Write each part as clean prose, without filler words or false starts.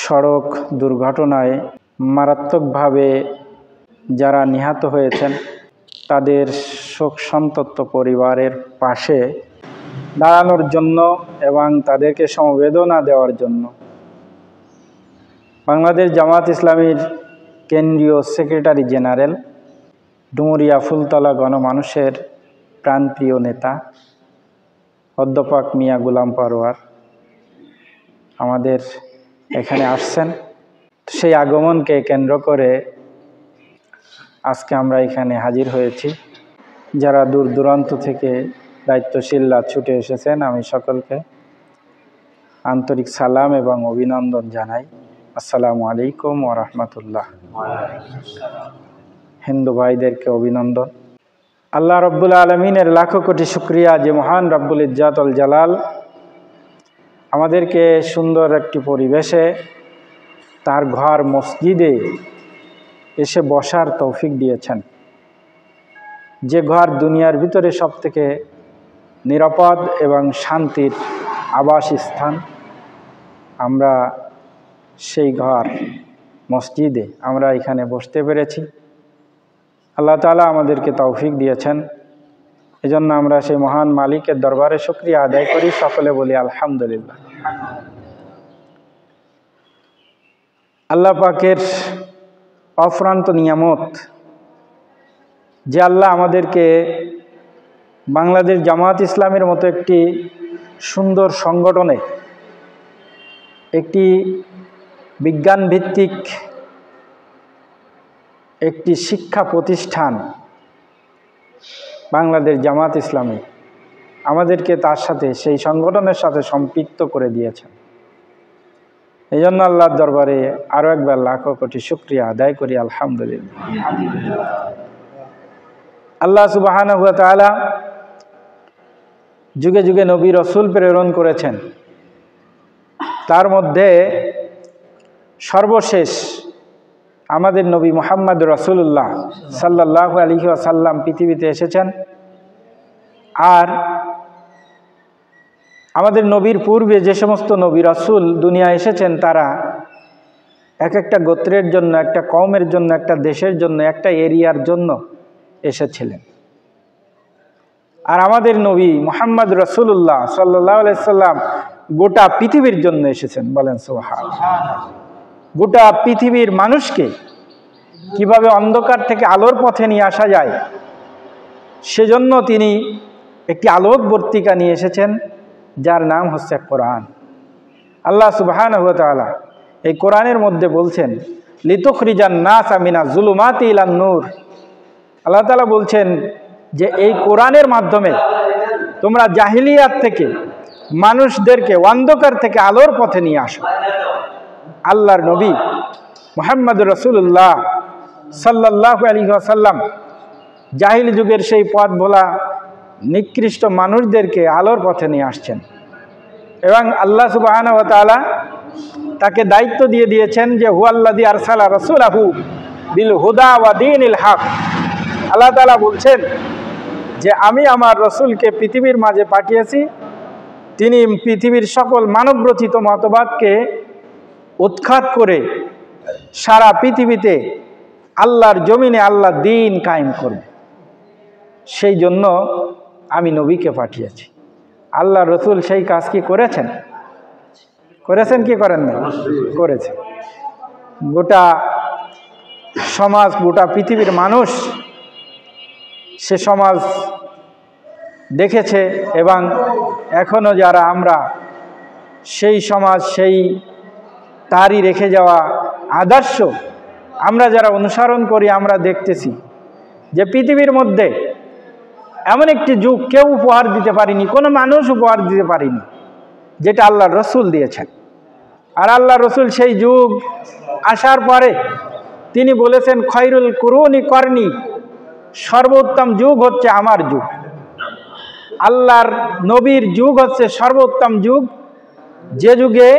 সড়ক দুর্ঘটনায় মারাত্মকভাবে যারা নিহত হয়েছেন তাদের শোক সন্তপ্ত পরিবারের পাশে দাঁড়ানোর জন্য এবং তাদেরকে সমবেদনা দেওয়ার জন্য বাংলাদেশ জামাত ইসলামীর কেন্দ্রীয় সেক্রেটারি জেনারেল ডুমুরিয়া ফুলতলা গণমানুষের প্রাণপ্রিয় নেতা অধ্যাপক মিয়া গোলাম পরোয়ার আমাদের এখানে আসছেন। সেই আগমনকে কেন্দ্র করে আজকে আমরা এখানে হাজির হয়েছি। যারা দূর দূরান্ত থেকে দায়িত্বশীলরা ছুটে এসেছেন, আমি সকলকে আন্তরিক সালাম এবং অভিনন্দন জানাই। আসসালামু আলাইকুম ওয়া রাহমাতুল্লাহ। হিন্দু ভাইদেরকে অভিনন্দন। আল্লাহ রব্বুল আলমিনের লাখো কোটি শুকরিয়া যে মহান রব্বুল ইজ্জাতুল জালাল আমাদেরকে সুন্দর একটি পরিবেশে তার ঘর মসজিদে এসে বসার তৌফিক দিয়েছেন। যে ঘর দুনিয়ার ভিতরে সবথেকে নিরাপদ এবং শান্তির আবাসস্থান, আমরা সেই ঘর মসজিদে আমরা এখানে বসতে পেরেছি। আল্লাহ তাআলা আমাদেরকে তৌফিক দিয়েছেন, এজন্য আমরা সেই মহান মালিকের দরবারে শুকরিয়া আদায় করি। সকলে বলি আলহামদুলিল্লাহ। আল্লাহ পাকের অফুরন্ত নিয়ামত যে আল্লাহ আমাদেরকে বাংলাদেশ জামাত ইসলামের মতো একটি সুন্দর সংগঠনে, একটি বিজ্ঞানভিত্তিক একটি শিক্ষা প্রতিষ্ঠান বাংলাদেশ জামাত ইসলামী আমাদেরকে তার সাথে সেই সংগঠনের সাথে সম্পৃক্ত করে দিয়েছেন। এই জন্য আল্লাহর দরবারে আরও একবার লাখো কোটি শুকরিয়া আদায় করি আলহামদুলিল্লাহ। আল্লাহ সুবহানাহু ওয়া তাআলা যুগে যুগে নবী রসুল প্রেরণ করেছেন, তার মধ্যে সর্বশেষ আমাদের নবী মুহাম্মদ রাসূলুল্লাহ সাল্লাল্লাহু আলাইহি ওয়াসাল্লাম পৃথিবীতে এসেছেন। আর আমাদের নবীর পূর্বে যে সমস্ত নবী রাসূল দুনিয়া এসেছেন, তারা এক একটা গোত্রের জন্য, একটা কওমের জন্য, একটা দেশের জন্য, একটা এরিয়ার জন্য এসেছিলেন। আর আমাদের নবী মুহাম্মদ রাসূলুল্লাহ সাল্লাল্লাহু আলাইহি ওয়াসাল্লাম গোটা পৃথিবীর জন্য এসেছেন। বলেন সুবহানাল্লাহ। গোটা পৃথিবীর মানুষকে কিভাবে অন্ধকার থেকে আলোর পথে নিয়ে আসা যায়, সেজন্য তিনি একটি আলোকবর্তিকা নিয়ে এসেছেন, যার নাম হচ্ছে কোরআন। আল্লাহ সুবহানাহু ওয়া তাআলা এই কোরআনের মধ্যে বলছেন, লিতুখরিজান নাসা মিনাজ যুলুমাতি ইলান নূর। আল্লাহ তাআলা বলছেন যে এই কোরআনের মাধ্যমে তোমরা জাহিলিয়াত থেকে মানুষদেরকে অন্ধকার থেকে আলোর পথে নিয়ে আসো। আল্লাহর নবী মুহাম্মদ রাসূলুল্লাহ সাল্লাল্লাহু আলাইহি ওয়াসাল্লাম জাহিলি যুগের সেই পথ ভোলা নিকৃষ্ট মানুষদেরকে আলোর পথে নিয়ে আসছেন। এবং আল্লাহ সুবহানাহু ওয়া তাআলা তাকে দায়িত্ব দিয়ে দিয়েছেন যে হুয়াল্লাযী আরসালা রাসূলাহু বিল হুদা ওয়া দীনিল হক। আল্লাহ তাআলা বলছেন যে আমি আমার রসুলকে পৃথিবীর মাঝে পাঠিয়েছি, তিনি পৃথিবীর সকল মানবরচিত মতবাদকে উৎখাত করে সারা পৃথিবীতে আল্লাহর জমিনে আল্লাহর দ্বীন কায়েম করবে। সেই জন্য আমি নবীকে পাঠিয়েছি। আল্লাহ রসুল সেই কাজ কি করেছেন? করেছেন কি করেন না? করেছেন। গোটা সমাজ, গোটা পৃথিবীর মানুষ সে সমাজ দেখেছে এবং এখনও যারা আমরা সেই সমাজ, সেই তারই রেখে যাওয়া আদর্শ আমরা যারা অনুসরণ করি, আমরা দেখতেছি যে পৃথিবীর মধ্যে এমন একটি যুগ কেউ উপহার দিতে পারেনি, কোনো মানুষ উপহার দিতে পারেনি, যেটা আল্লাহ রসুল দিয়েছেন। আর আল্লাহ রসুল সেই যুগ আসার পরে তিনি বলেছেন, খয়রুল কুরুনি করনি, সর্বোত্তম যুগ হচ্ছে আমার যুগ। আল্লাহর নবীর যুগ হচ্ছে সর্বোত্তম যুগ, যে যুগে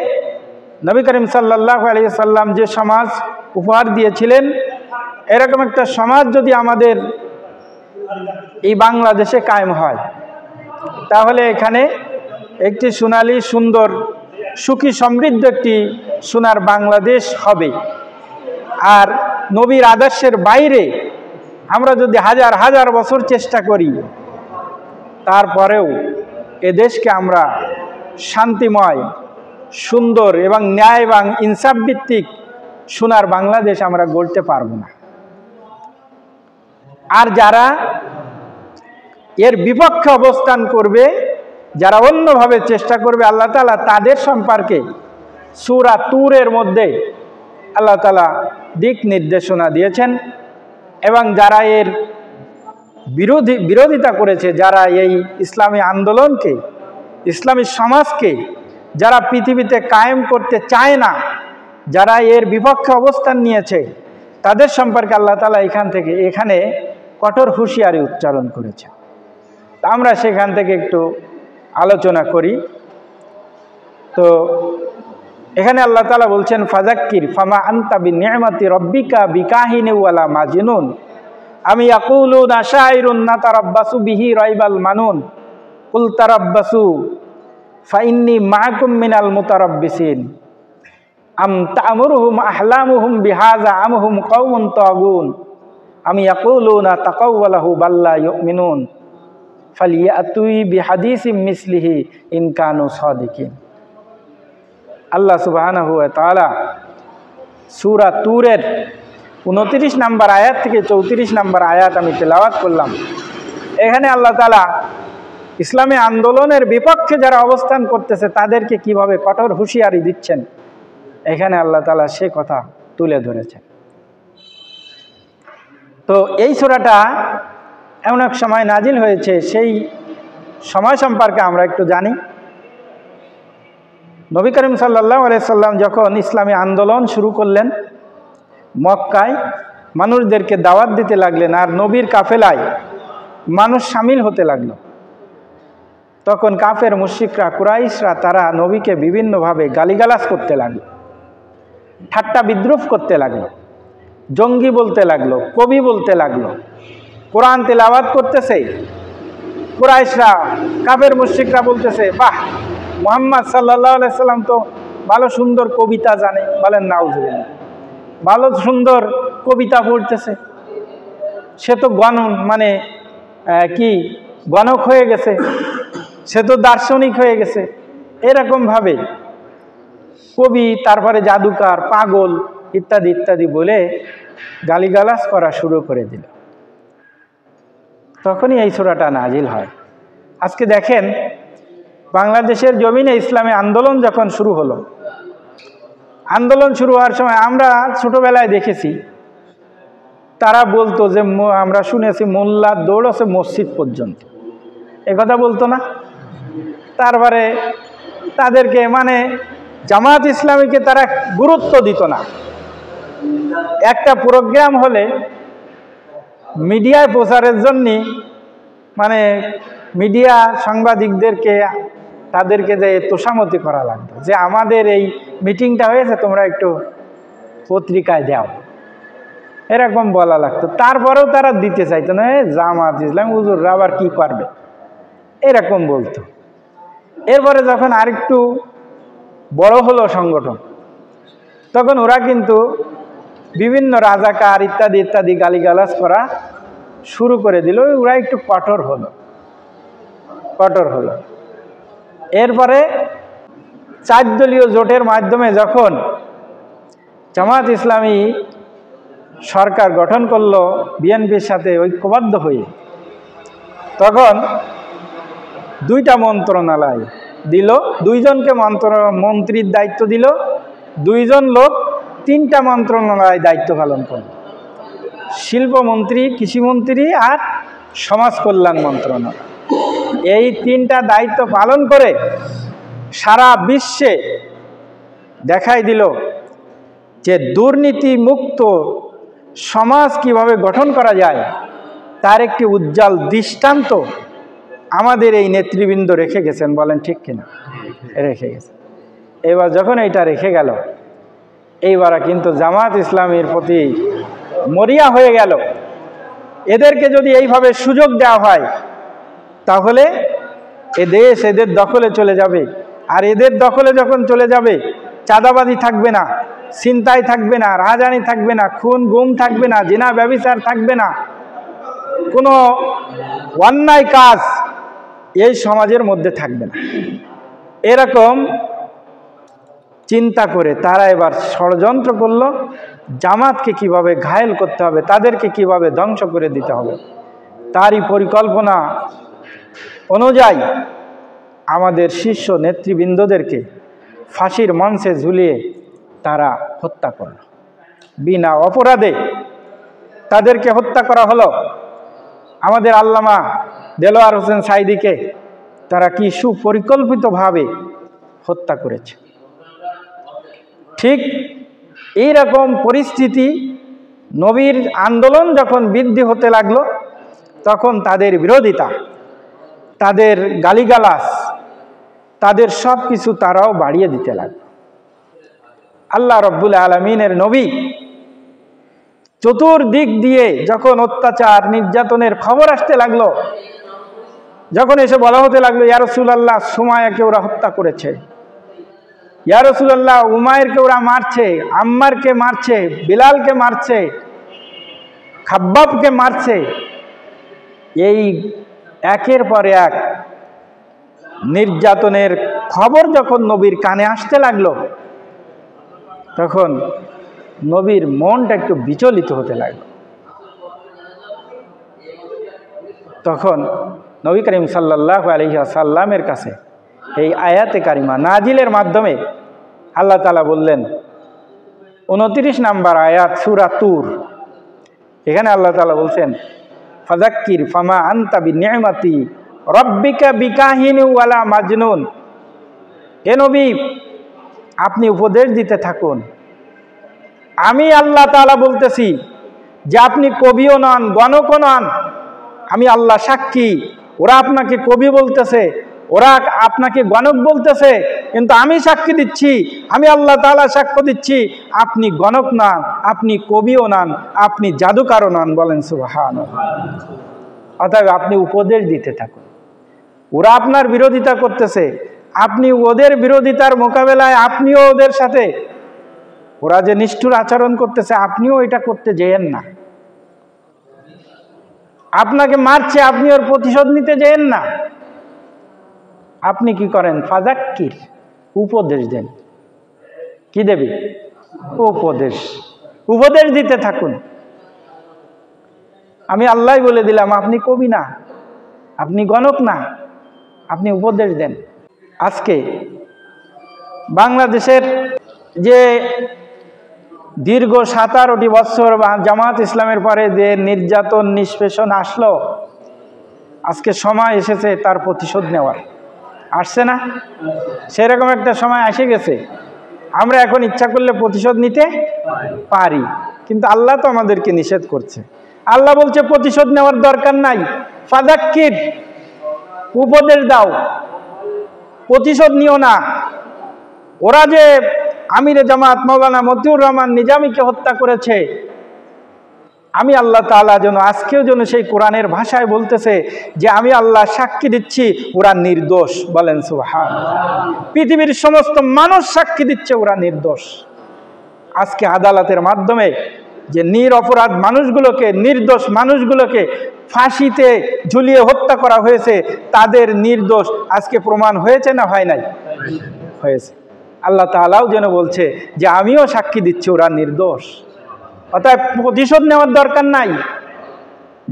নবী করিম সাল্লাল্লাহু আলাইহি ওয়াসাল্লাম যে সমাজ উপহার দিয়েছিলেন, এরকম একটা সমাজ যদি আমাদের এই বাংলাদেশে কায়েম হয়, তাহলে এখানে একটি সোনালী সুন্দর সুখী সমৃদ্ধ একটি সোনার বাংলাদেশ হবে। আর নবীর আদর্শের বাইরে আমরা যদি হাজার হাজার বছর চেষ্টা করি, তারপরেও এ দেশকে আমরা শান্তিময়, সুন্দর এবং ন্যায় এবং ইনসাফ ভিত্তিক সোনার বাংলাদেশ আমরা গড়তে পারব না। আর যারা এর বিপক্ষে অবস্থান করবে, যারা অন্যভাবে চেষ্টা করবে, আল্লাহ তাআলা তাদের সম্পর্কে সূরা তুরের মধ্যে আল্লাহ তাআলা দিক নির্দেশনা দিয়েছেন। এবং যারা এর বিরোধিতা করেছে, যারা এই ইসলামী আন্দোলনকে, ইসলামী সমাজকে যারা পৃথিবীতে কায়েম করতে চায় না, যারা এর বিপক্ষে অবস্থান নিয়েছে, তাদের সম্পর্কে আল্লাহ তাআলা এখানে কঠোর হুঁশিয়ারি উচ্চারণ করেছে। আমরা সেখান থেকে একটু আলোচনা করি। তো এখানে আল্লাহ তাআলা বলছেন, ফাযাক্কির ফামা আনতা বিনি'মাতি রাব্বিকা বিকাহিন ওয়ালা মাজনুন আম ইয়াকুলুনা শাইরুন নাতারাব্বাসু বিহি রাইবাল মানুন কুল তারাব্বাসু ফাইন্নী মাআকুম মিনাল মুতারাব্বিসিন আম তা'মুরুহুম আহলামুহুম বিহাযা আম হুম কওমুন তাগুন আম ইয়াকুলুনা তাকাওয়ালাহু বাল্লা ইউমিনুন ফালিয়াতু বিহাদিসিম মিসলিহি ইন কানু সাদিকিন। আল্লাহ সুবহানাহু ওয়া তাআলা সূরা তুরের 29 নম্বর আয়াত থেকে 34 নম্বর আয়াত আমি তেলাওয়াত করলাম। এখানে আল্লাহ তাআলা ইসলামী আন্দোলনের বিপক্ষে যারা অবস্থান করতেছে তাদেরকে কিভাবে কঠোর হুঁশিয়ারি দিচ্ছেন, এখানে আল্লাহ তাআলা সে কথা তুলে ধরেছেন। তো এই সূরাটা এমন এক সময় নাজিল হয়েছে, সেই সময় সম্পর্কে আমরা একটু জানি। নবী করিম সাল্লাল্লাহু আলাইহি সাল্লাম যখন ইসলামী আন্দোলন শুরু করলেন, মক্কায় মানুষদেরকে দাওয়াত দিতে লাগলেন, আর নবীর কাফেলায় মানুষ শামিল হতে লাগলো। তখন কাফের মুশরিকরা, কুরাইশরা তারা নবীকে বিভিন্নভাবে গালিগালাজ করতে লাগলো, ঠাট্টা বিদ্রুপ করতে লাগলো, জঙ্গি বলতে লাগলো, কবি বলতে লাগলো। কোরআন তেলাওয়াত করতেছে, কুরাইশরা, কাফের মুশরিকরা বলতেছে, বাহ, মুহাম্মদ সাল্লাল্লাহু আলাইহি সাল্লাম তো ভালো সুন্দর কবিতা জানে। বলেন নাউজুবিল্লাহ। ভালো সুন্দর কবিতা পড়তেছে, সে তো গণক হয়ে গেছে, সে তো দার্শনিক হয়ে গেছে। এরকমভাবে কবি, তারপরে জাদুকার, পাগল ইত্যাদি ইত্যাদি বলে গালিগালাজ করা শুরু করে দিল। তখনই এই সূরাটা নাজিল হয়। আজকে দেখেন, বাংলাদেশের জমিনে ইসলামী আন্দোলন যখন শুরু হলো, আন্দোলন শুরু হওয়ার সময় আমরা ছোটবেলায় দেখেছি, তারা বলতো যে আমরা শুনেছি মোল্লা দৌড়ছে মসজিদ পর্যন্ত, একথা বলতো না? তারপরে তাদেরকে জামাত ইসলামীকে তারা গুরুত্ব দিত না। একটা প্রোগ্রাম হলে মিডিয়ায় প্রচারের জন্য মিডিয়া সাংবাদিকদেরকে তাদেরকে যে তোষামতি করা লাগতো, যে আমাদের এই মিটিংটা হয়েছে, তোমরা একটু পত্রিকায় দাও, এরকম বলা লাগতো। তারপরেও তারা দিতে চাইতো না, জামাত ইসলাম হুজুররা আবার কি করবে, এরকম বলতো। এরপরে যখন আরেকটু বড় হলো সংগঠন, তখন ওরা কিন্তু বিভিন্ন রাজাকার ইত্যাদি ইত্যাদি গালিগালাজ করা শুরু করে দিল। ওরা একটু কঠোর হলো। এরপরে 4 দলীয় জোটের মাধ্যমে যখন জামাত ইসলামী সরকার গঠন করলো বিএনপির সাথে ঐক্যবদ্ধ হয়ে, তখন 2টা মন্ত্রণালয় দিল, 2 জনকে মন্ত্রীর দায়িত্ব দিল, 2 জন লোক 3টা মন্ত্রণালয় দায়িত্ব পালন করল, শিল্পমন্ত্রী, কৃষিমন্ত্রী আর সমাজ কল্যাণ মন্ত্রণালয়। এই 3টা দায়িত্ব পালন করে সারা বিশ্বে দেখাই দিল যে দুর্নীতি মুক্ত সমাজ কিভাবে গঠন করা যায়, তার একটি উজ্জ্বল দৃষ্টান্ত আমাদের এই নেতৃবৃন্দ রেখে গেছেন। বলেন ঠিক কিনা? রেখে গেছে। এবার যখন এটা রেখে গেল, এইবার কিন্তু জামাত ইসলামীর প্রতি মরিয়া হয়ে গেল। এদেরকে যদি এইভাবে সুযোগ দেওয়া হয়, তাহলে এ দেশ এদের দখলে চলে যাবে, আর এদের দখলে যখন চলে যাবে, চাঁদাবাজি থাকবে না, ছিনতাই থাকবে না, রাহাজানি থাকবে না, খুন গুম থাকবে না, জিনা ব্যভিচার থাকবে না, কোনো অন্যায় কাজ এই সমাজের মধ্যে থাকবে না। এরকম চিন্তা করে তারা এবার ষড়যন্ত্র করলো, জামাতকে কিভাবে ঘায়েল করতে হবে, তাদেরকে কিভাবে ধ্বংস করে দিতে হবে। তারই পরিকল্পনা অনুযায়ী আমাদের শীর্ষ নেতৃবৃন্দদেরকে ফাঁসির মঞ্চে ঝুলিয়ে তারা হত্যা করল। বিনা অপরাধে তাদেরকে হত্যা করা হলো। আমাদের আল্লামা দেলোয়ার হোসেন সাঈদীকে তারা কি সুপরিকল্পিতভাবে হত্যা করেছে। ঠিক এই রকম পরিস্থিতি, নবীর আন্দোলন যখন বৃদ্ধি হতে লাগলো, তখন তাদের বিরোধিতা, তাদের গালিগালাজ, তাদের সব কিছু তারাও বাড়িয়ে দিতে লাগলো। আল্লাহ রব্বুল আলামিনের নবী চতুর্দিক দিয়ে যখন অত্যাচার নির্যাতনের খবর আসতে লাগলো, যখন এসে বলা হতে লাগলো, ইয়া রাসূলুল্লাহ সুমাইয়াকে ওরা হত্যা করেছে, ইয়া রাসূলুল্লাহ উমাইরকে ওরা মারছে, আম্মারকে মারছে, বিলালকে মারছে, খাব্বাবকে মারছে, এই একের পর এক নির্যাতনের খবর যখন নবীর কানে আসতে লাগলো, তখন নবীর মনটা একটু বিচলিত হতে লাগলো। তখন নবী করিম সাল্লাল্লাহু আলাইহি ওয়াসাল্লামের কাছে এই আয়াতে কারিমা নাজিলের মাধ্যমে আল্লাহ তাআলা বললেন, 29 নম্বর আয়াত সূরা তুর, এখানে আল্লাহ তাআলা বলছেন, ফাযাক্কির ফামা আনতা বিনি'মাতি রাব্বিকা বিকাহিন ওয়ালা মাজনুন। হে নবী, আপনি উপদেশ দিতে থাকুন। আমি আল্লাহ তাআলা বলতেছি যে আপনি কবিও নন, গণকও নন। আমি আল্লাহ সাক্ষী, ওরা আপনাকে কবি বলতেছে, ওরা আপনাকে গণক বলতেছে, কিন্তু আমি সাক্ষী দিচ্ছি, আমি আল্লাহ তাআলা সাক্ষ্য দিচ্ছি, আপনি গণক নন, আপনি কবিও নন, আপনি জাদুকারও নন। বলেন সুবহানাল্লাহ। অতএব আপনি উপদেশ দিতে থাকুন। ওরা আপনার বিরোধিতা করতেছে, আপনি ওদের বিরোধিতার মোকাবেলায় আপনিও ওদের সাথে, ওরা যে নিষ্ঠুর আচরণ করতেছে আপনিও এটা করতে যেয়েন না। আপনাকে মারছে, আপনি ওর প্রতিশোধ নিতে যেয়েন না। আপনি কি করেন? ফাযাক্কির, উপদেশ দেন। কি দেবে? উপদেশ। উপদেশ দিতে থাকুন। আমি আল্লাহ বলে দিলাম, আপনি কবি না, আপনি গণক না, আপনি উপদেশ দেন। আজকে বাংলাদেশের যে দীর্ঘ 17টি বছর জামাত ইসলামের পরে যে নির্যাতন নিষ্পেষণ আসলো, আজকে সময় এসেছে তার প্রতিশোধ নেওয়ার। আসছে না? সেরকম একটা সময় এসে গেছে। আমরা এখন ইচ্ছা করলে প্রতিশোধ নিতে পারি, কিন্তু আল্লাহ তো আমাদেরকে নিষেধ করছে। আল্লাহ বলছে প্রতিশোধ নেওয়ার দরকার নাই, ফাযাক্কির, উপদেশ দাও, প্রতিশোধ নিও না। ওরা যে আমিরে জামাত মাওলানা মতিউর রহমান নিজামীকে হত্যা করেছে, আমি আল্লাহ তাআলা যেন আজকেও যেন সেই কোরআনের ভাষায় বলতেছে যে আমি আল্লাহ সাক্ষী দিচ্ছি ওরা নির্দোষ। বলেন সুবহানাল্লাহ। পৃথিবীর সমস্ত মানুষ সাক্ষী দিচ্ছে ওরা নির্দোষ। আজকে আদালতের মাধ্যমে যে নিরপরাধ মানুষগুলোকে, নির্দোষ মানুষগুলোকে ফাঁসিতে ঝুলিয়ে হত্যা করা হয়েছে, তাদের নির্দোষ আজকে প্রমাণ হয়েছে না হয় নাই? হয়েছে। আল্লাহ তাআলাও যেন বলছে যে আমিও সাক্ষী দিচ্ছি ওরা নির্দোষ। অতএব প্রতিশোধ নেওয়ার দরকার নাই।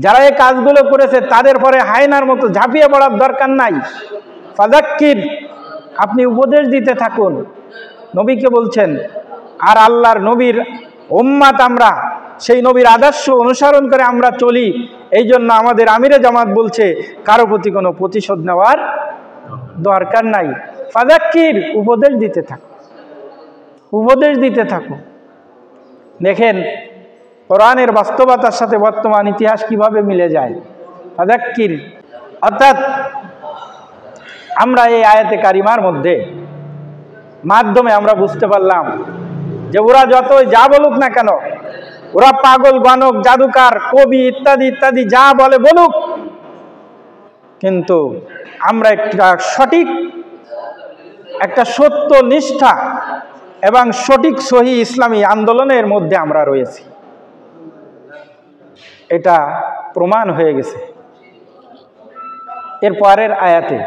যারা এই কাজগুলো করেছে তাদের পরে হায়নার মতো ঝাঁপিয়ে পড়ার দরকার নাই। ফাযাক্কির, আপনি উপদেশ দিতে থাকুন। নবীকে বলছেন, আর আল্লাহর নবীর উম্মাত আমরা, সেই নবীর আদর্শ অনুসরণ করে আমরা চলি। এই জন্য আমাদের আমিরে জামাত বলছে কারো প্রতি কোনো প্রতিশোধ নেওয়ার দরকার নাই। ফাযাক্কির, উপদেশ দিতে থাকো, উপদেশ দিতে থাকো। দেখেন কোরআনের বাস্তবতার সাথে বর্তমান ইতিহাস কিভাবে মিলে যায়। ফাযাক্কির অর্থাৎ আমরা এই আয়াতে কারিমার মধ্যে মাধ্যমে আমরা বুঝতে পারলাম যে ওরা যতই যা বলুক না কেন, ওরা পাগল, গণক, জাদুকার, কবি ইত্যাদি ইত্যাদি যা বলে বলুক, কিন্তু আমরা একটা সঠিক একটা সত্য নিষ্ঠা এবং সঠিক সহি ইসলামী আন্দোলনের মধ্যে আমরা রয়েছি, এটা প্রমাণ হয়ে গেছে। এর পরের আয়াতে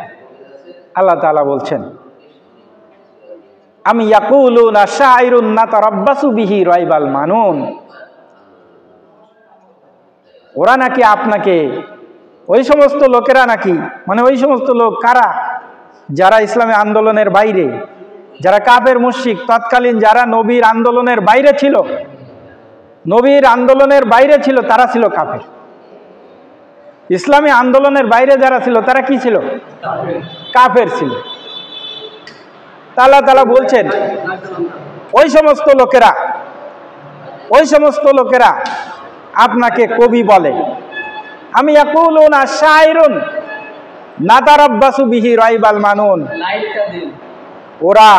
আল্লাহ তাআলা বলছেন, আমি ইয়াকুলুনা শাইরুন নাতারাব্বাসু বিহি রাইবাল মানুন, ওরা নাকি আপনাকে, ওই সমস্ত লোকেরা নাকি, মানে ওই সমস্ত লোক কারা, যারা ইসলামী আন্দোলনের বাইরে, যারা কাফের মুশরিক, তৎকালীন যারা নবীর আন্দোলনের বাইরে ছিল, নবীর আন্দোলনের বাইরে ছিল, তারা ছিল কাফের। ইসলামী আন্দোলনের বাইরে যারা ছিল তারা কি ছিল? কাফের ছিল। আল্লাহ তাআলা বলছেন ওই সমস্ত লোকেরা আপনাকে কবি বলে। আমি ইয়াকুলুনা শাইরুন নাতারাব্বাসু বিহি রাইবাল মানুন, ওরা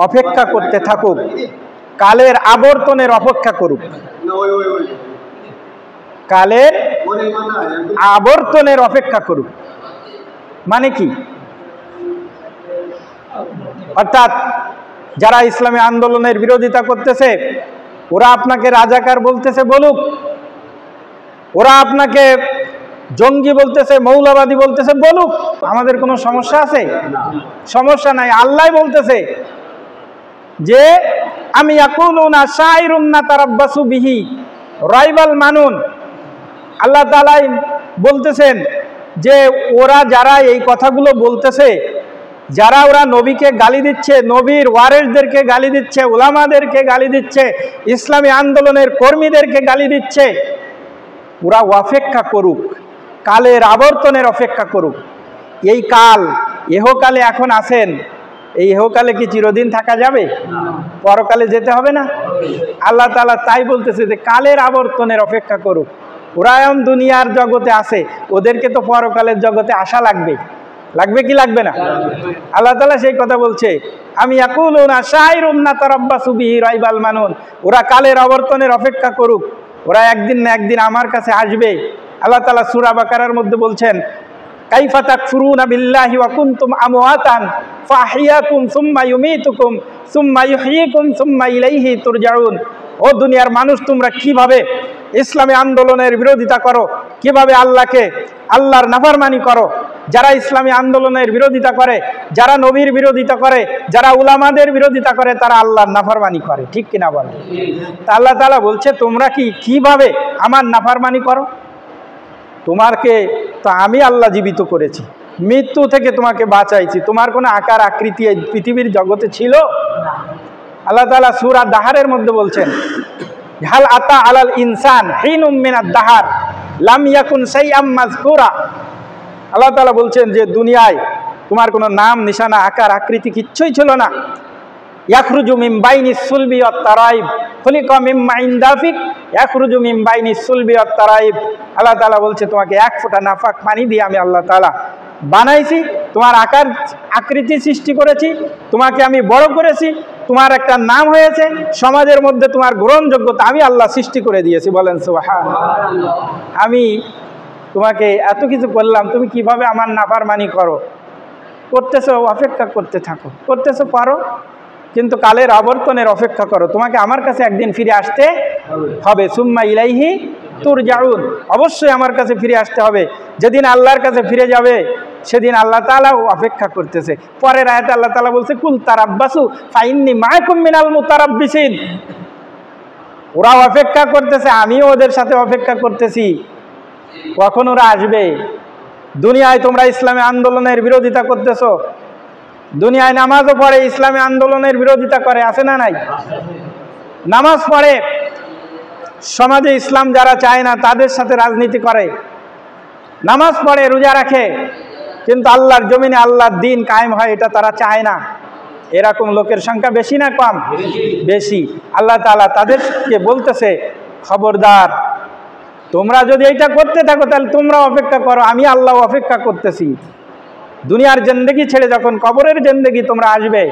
অপেক্ষা করতে থাকুক, কালের আবর্তনের অপেক্ষা করুক, কালের আবর্তনের অপেক্ষা করুক। মানে কি? অর্থাৎ যারা ইসলামী আন্দোলনের বিরোধিতা করতেছে, ওরা আপনাকে রাজাকার বলতেছে বলুক, ওরা আপনাকে জঙ্গি বলতেছে, মৌলবাদী বলতেছে বলুক, আমাদের কোনো সমস্যা আছে? সমস্যা নাই। আল্লাহ বলতেছে যে আমি ইয়াকুলুনা শাইরুন নাতারাব্বাসু বিহি রাইবাল মানুন, আল্লাহ তাআলা বলতেছেন যে ওরা যারা এই কথাগুলো বলতেছে, যারা ওরা নবীকে গালি দিচ্ছে, নবীর ওয়ারেসদেরকে গালি দিচ্ছে, উলামাদেরকে গালি দিচ্ছে, ইসলামী আন্দোলনের কর্মীদেরকে গালি দিচ্ছে, ওরা অপেক্ষা করুক, কালের আবর্তনের অপেক্ষা করুক। এই কাল ইহকালে এখন আছেন, এই ইহকালে কি চিরদিন থাকা যাবে? পরকালে যেতে হবে না? আল্লাহ তাআলা তাই বলতেছে যে কালের আবর্তনের অপেক্ষা করুক। ওরা এখন দুনিয়ার জগতে আছে, ওদেরকে তো পরকালের জগতে আসা লাগবে, লাগবে কি লাগবে না? আল্লাহ তাআলা সেই কথা বলছে, আমি ইয়াকুলুনা শাইরুন নাতারাব্বাসু বিহি রাইবাল মানুন, ওরা কালের আবর্তনের অপেক্ষা করুক, ওরা একদিন না একদিন আমার কাছে আসবে। আল্লাহ তাআলা সূরা বাকারার মধ্যে বলছেন, কাইফা তাকফুরুনা বিল্লাহি ওয়া কুনতুম আমওয়াতান ফাহিয়াকুম সুম্মা ইউমীতুকুম সুম্মা ইহয়ীকুম সুম্মা ইলাইহি তুরজাউন। ও দুনিয়ার মানুষ, তোমরা কিভাবে ইসলামী আন্দোলনের বিরোধিতা করো, কিভাবে আল্লাহর নাফরমানি করো। যারা ইসলামী আন্দোলনের বিরোধিতা করে, যারা নবীর বিরোধিতা করে, যারা উলামাদের বিরোধিতা করে, তারা আল্লাহর নাফরমানি করে, ঠিক কিনা বলে? তা আল্লাহ তাআলা বলছে তোমরা কিভাবে আমার নাফরমানি করো? তোমাকে তো আমি আল্লাহ জীবিত করেছি, মৃত্যু থেকে তোমাকে বাঁচাইছি, তোমার কোনো আকার আকৃতি এই পৃথিবীর জগতে ছিল? আল্লাহ তাআলা সূরা দাহারের মধ্যে বলছেন, হাল আতা আলাল ইনসান হিনুম মিনাদ দাহার লাম ইয়াকুন শাইআম মাযকুরা। আল্লাহ তাআলা বলছেন যে দুনিয়ায় তোমার কোনো নাম নিশানা আকার আকৃতি কিচ্ছুই ছিল না। ইয়াখরুজু মিন বাইনিস সুলবি ওয়াত তারাইব খুলিকা মিন মাইন দাফিক ইয়াখরুজু মিন বাইনিস সুলবি ওয়াত তারাইব। আল্লাহ তাআলা বলছে তোমাকে এক ফোঁটা নাফাক পানি দিয়ে আমি আল্লাহ তাআলা বানাইছি, তোমার আকার আকৃতি সৃষ্টি করেছি, তোমাকে আমি বড় করেছি, তোমার একটা নাম হয়েছে, সমাজের মধ্যে তোমার গ্রহণযোগ্যতা আমি আল্লাহ সৃষ্টি করে দিয়েছি। বলেন সুবহানাল্লাহ। আমি তোমাকে এত কিছু করলাম, তুমি কিভাবে আমার নাফরমানি করো? করতেছো, অপেক্ষা করতে থাকো, করতেছো পারো, কিন্তু কালের আবর্তনের অপেক্ষা করো, তোমাকে আমার কাছে একদিন ফিরে আসতে হবে। সুম্মা ইলাইহি তুরজাউন, অবশ্যই আমার কাছে ফিরে আসতে হবে। যেদিন আল্লাহর কাছে ফিরে যাবে সেদিন আল্লাহ তাআলা অপেক্ষা করতেছে। পরের আয়াতে আল্লাহ তাআলা বলছে, কুল তারাব্বাসু ফাইন্নী মাআকুম মিনাল মুতারাব্বিসিন, ওরা অপেক্ষা করতেছে, আমিও ওদের সাথে অপেক্ষা করতেছি, কখন ওরা আসবে। দুনিয়ায় তোমরা ইসলামী আন্দোলনের বিরোধিতা করতেছো, দুনিয়ায় নামাজও পড়ে ইসলামী আন্দোলনের বিরোধিতা করে, আছে না নাই? নামাজ পড়ে, সমাজে ইসলাম যারা চায় না তাদের সাথে রাজনীতি করে, নামাজ পড়ে, রোজা রাখে, কিন্তু আল্লাহর জমিনে আল্লাহর দিন কায়েম হয় এটা তারা চায় না। এরকম লোকের সংখ্যা বেশি না কম? বেশি। আল্লাহ তাআলা তাদেরকে বলতেছে, খবরদার, তোমরা যদি এটা করতে থাকো তাহলে তোমরা অপেক্ষা করো, আমি আল্লাহ অপেক্ষা করতেছি। দুনিয়ার জিন্দেগি ছেড়ে যখন কবরের জিন্দেগি তোমরা আসবে,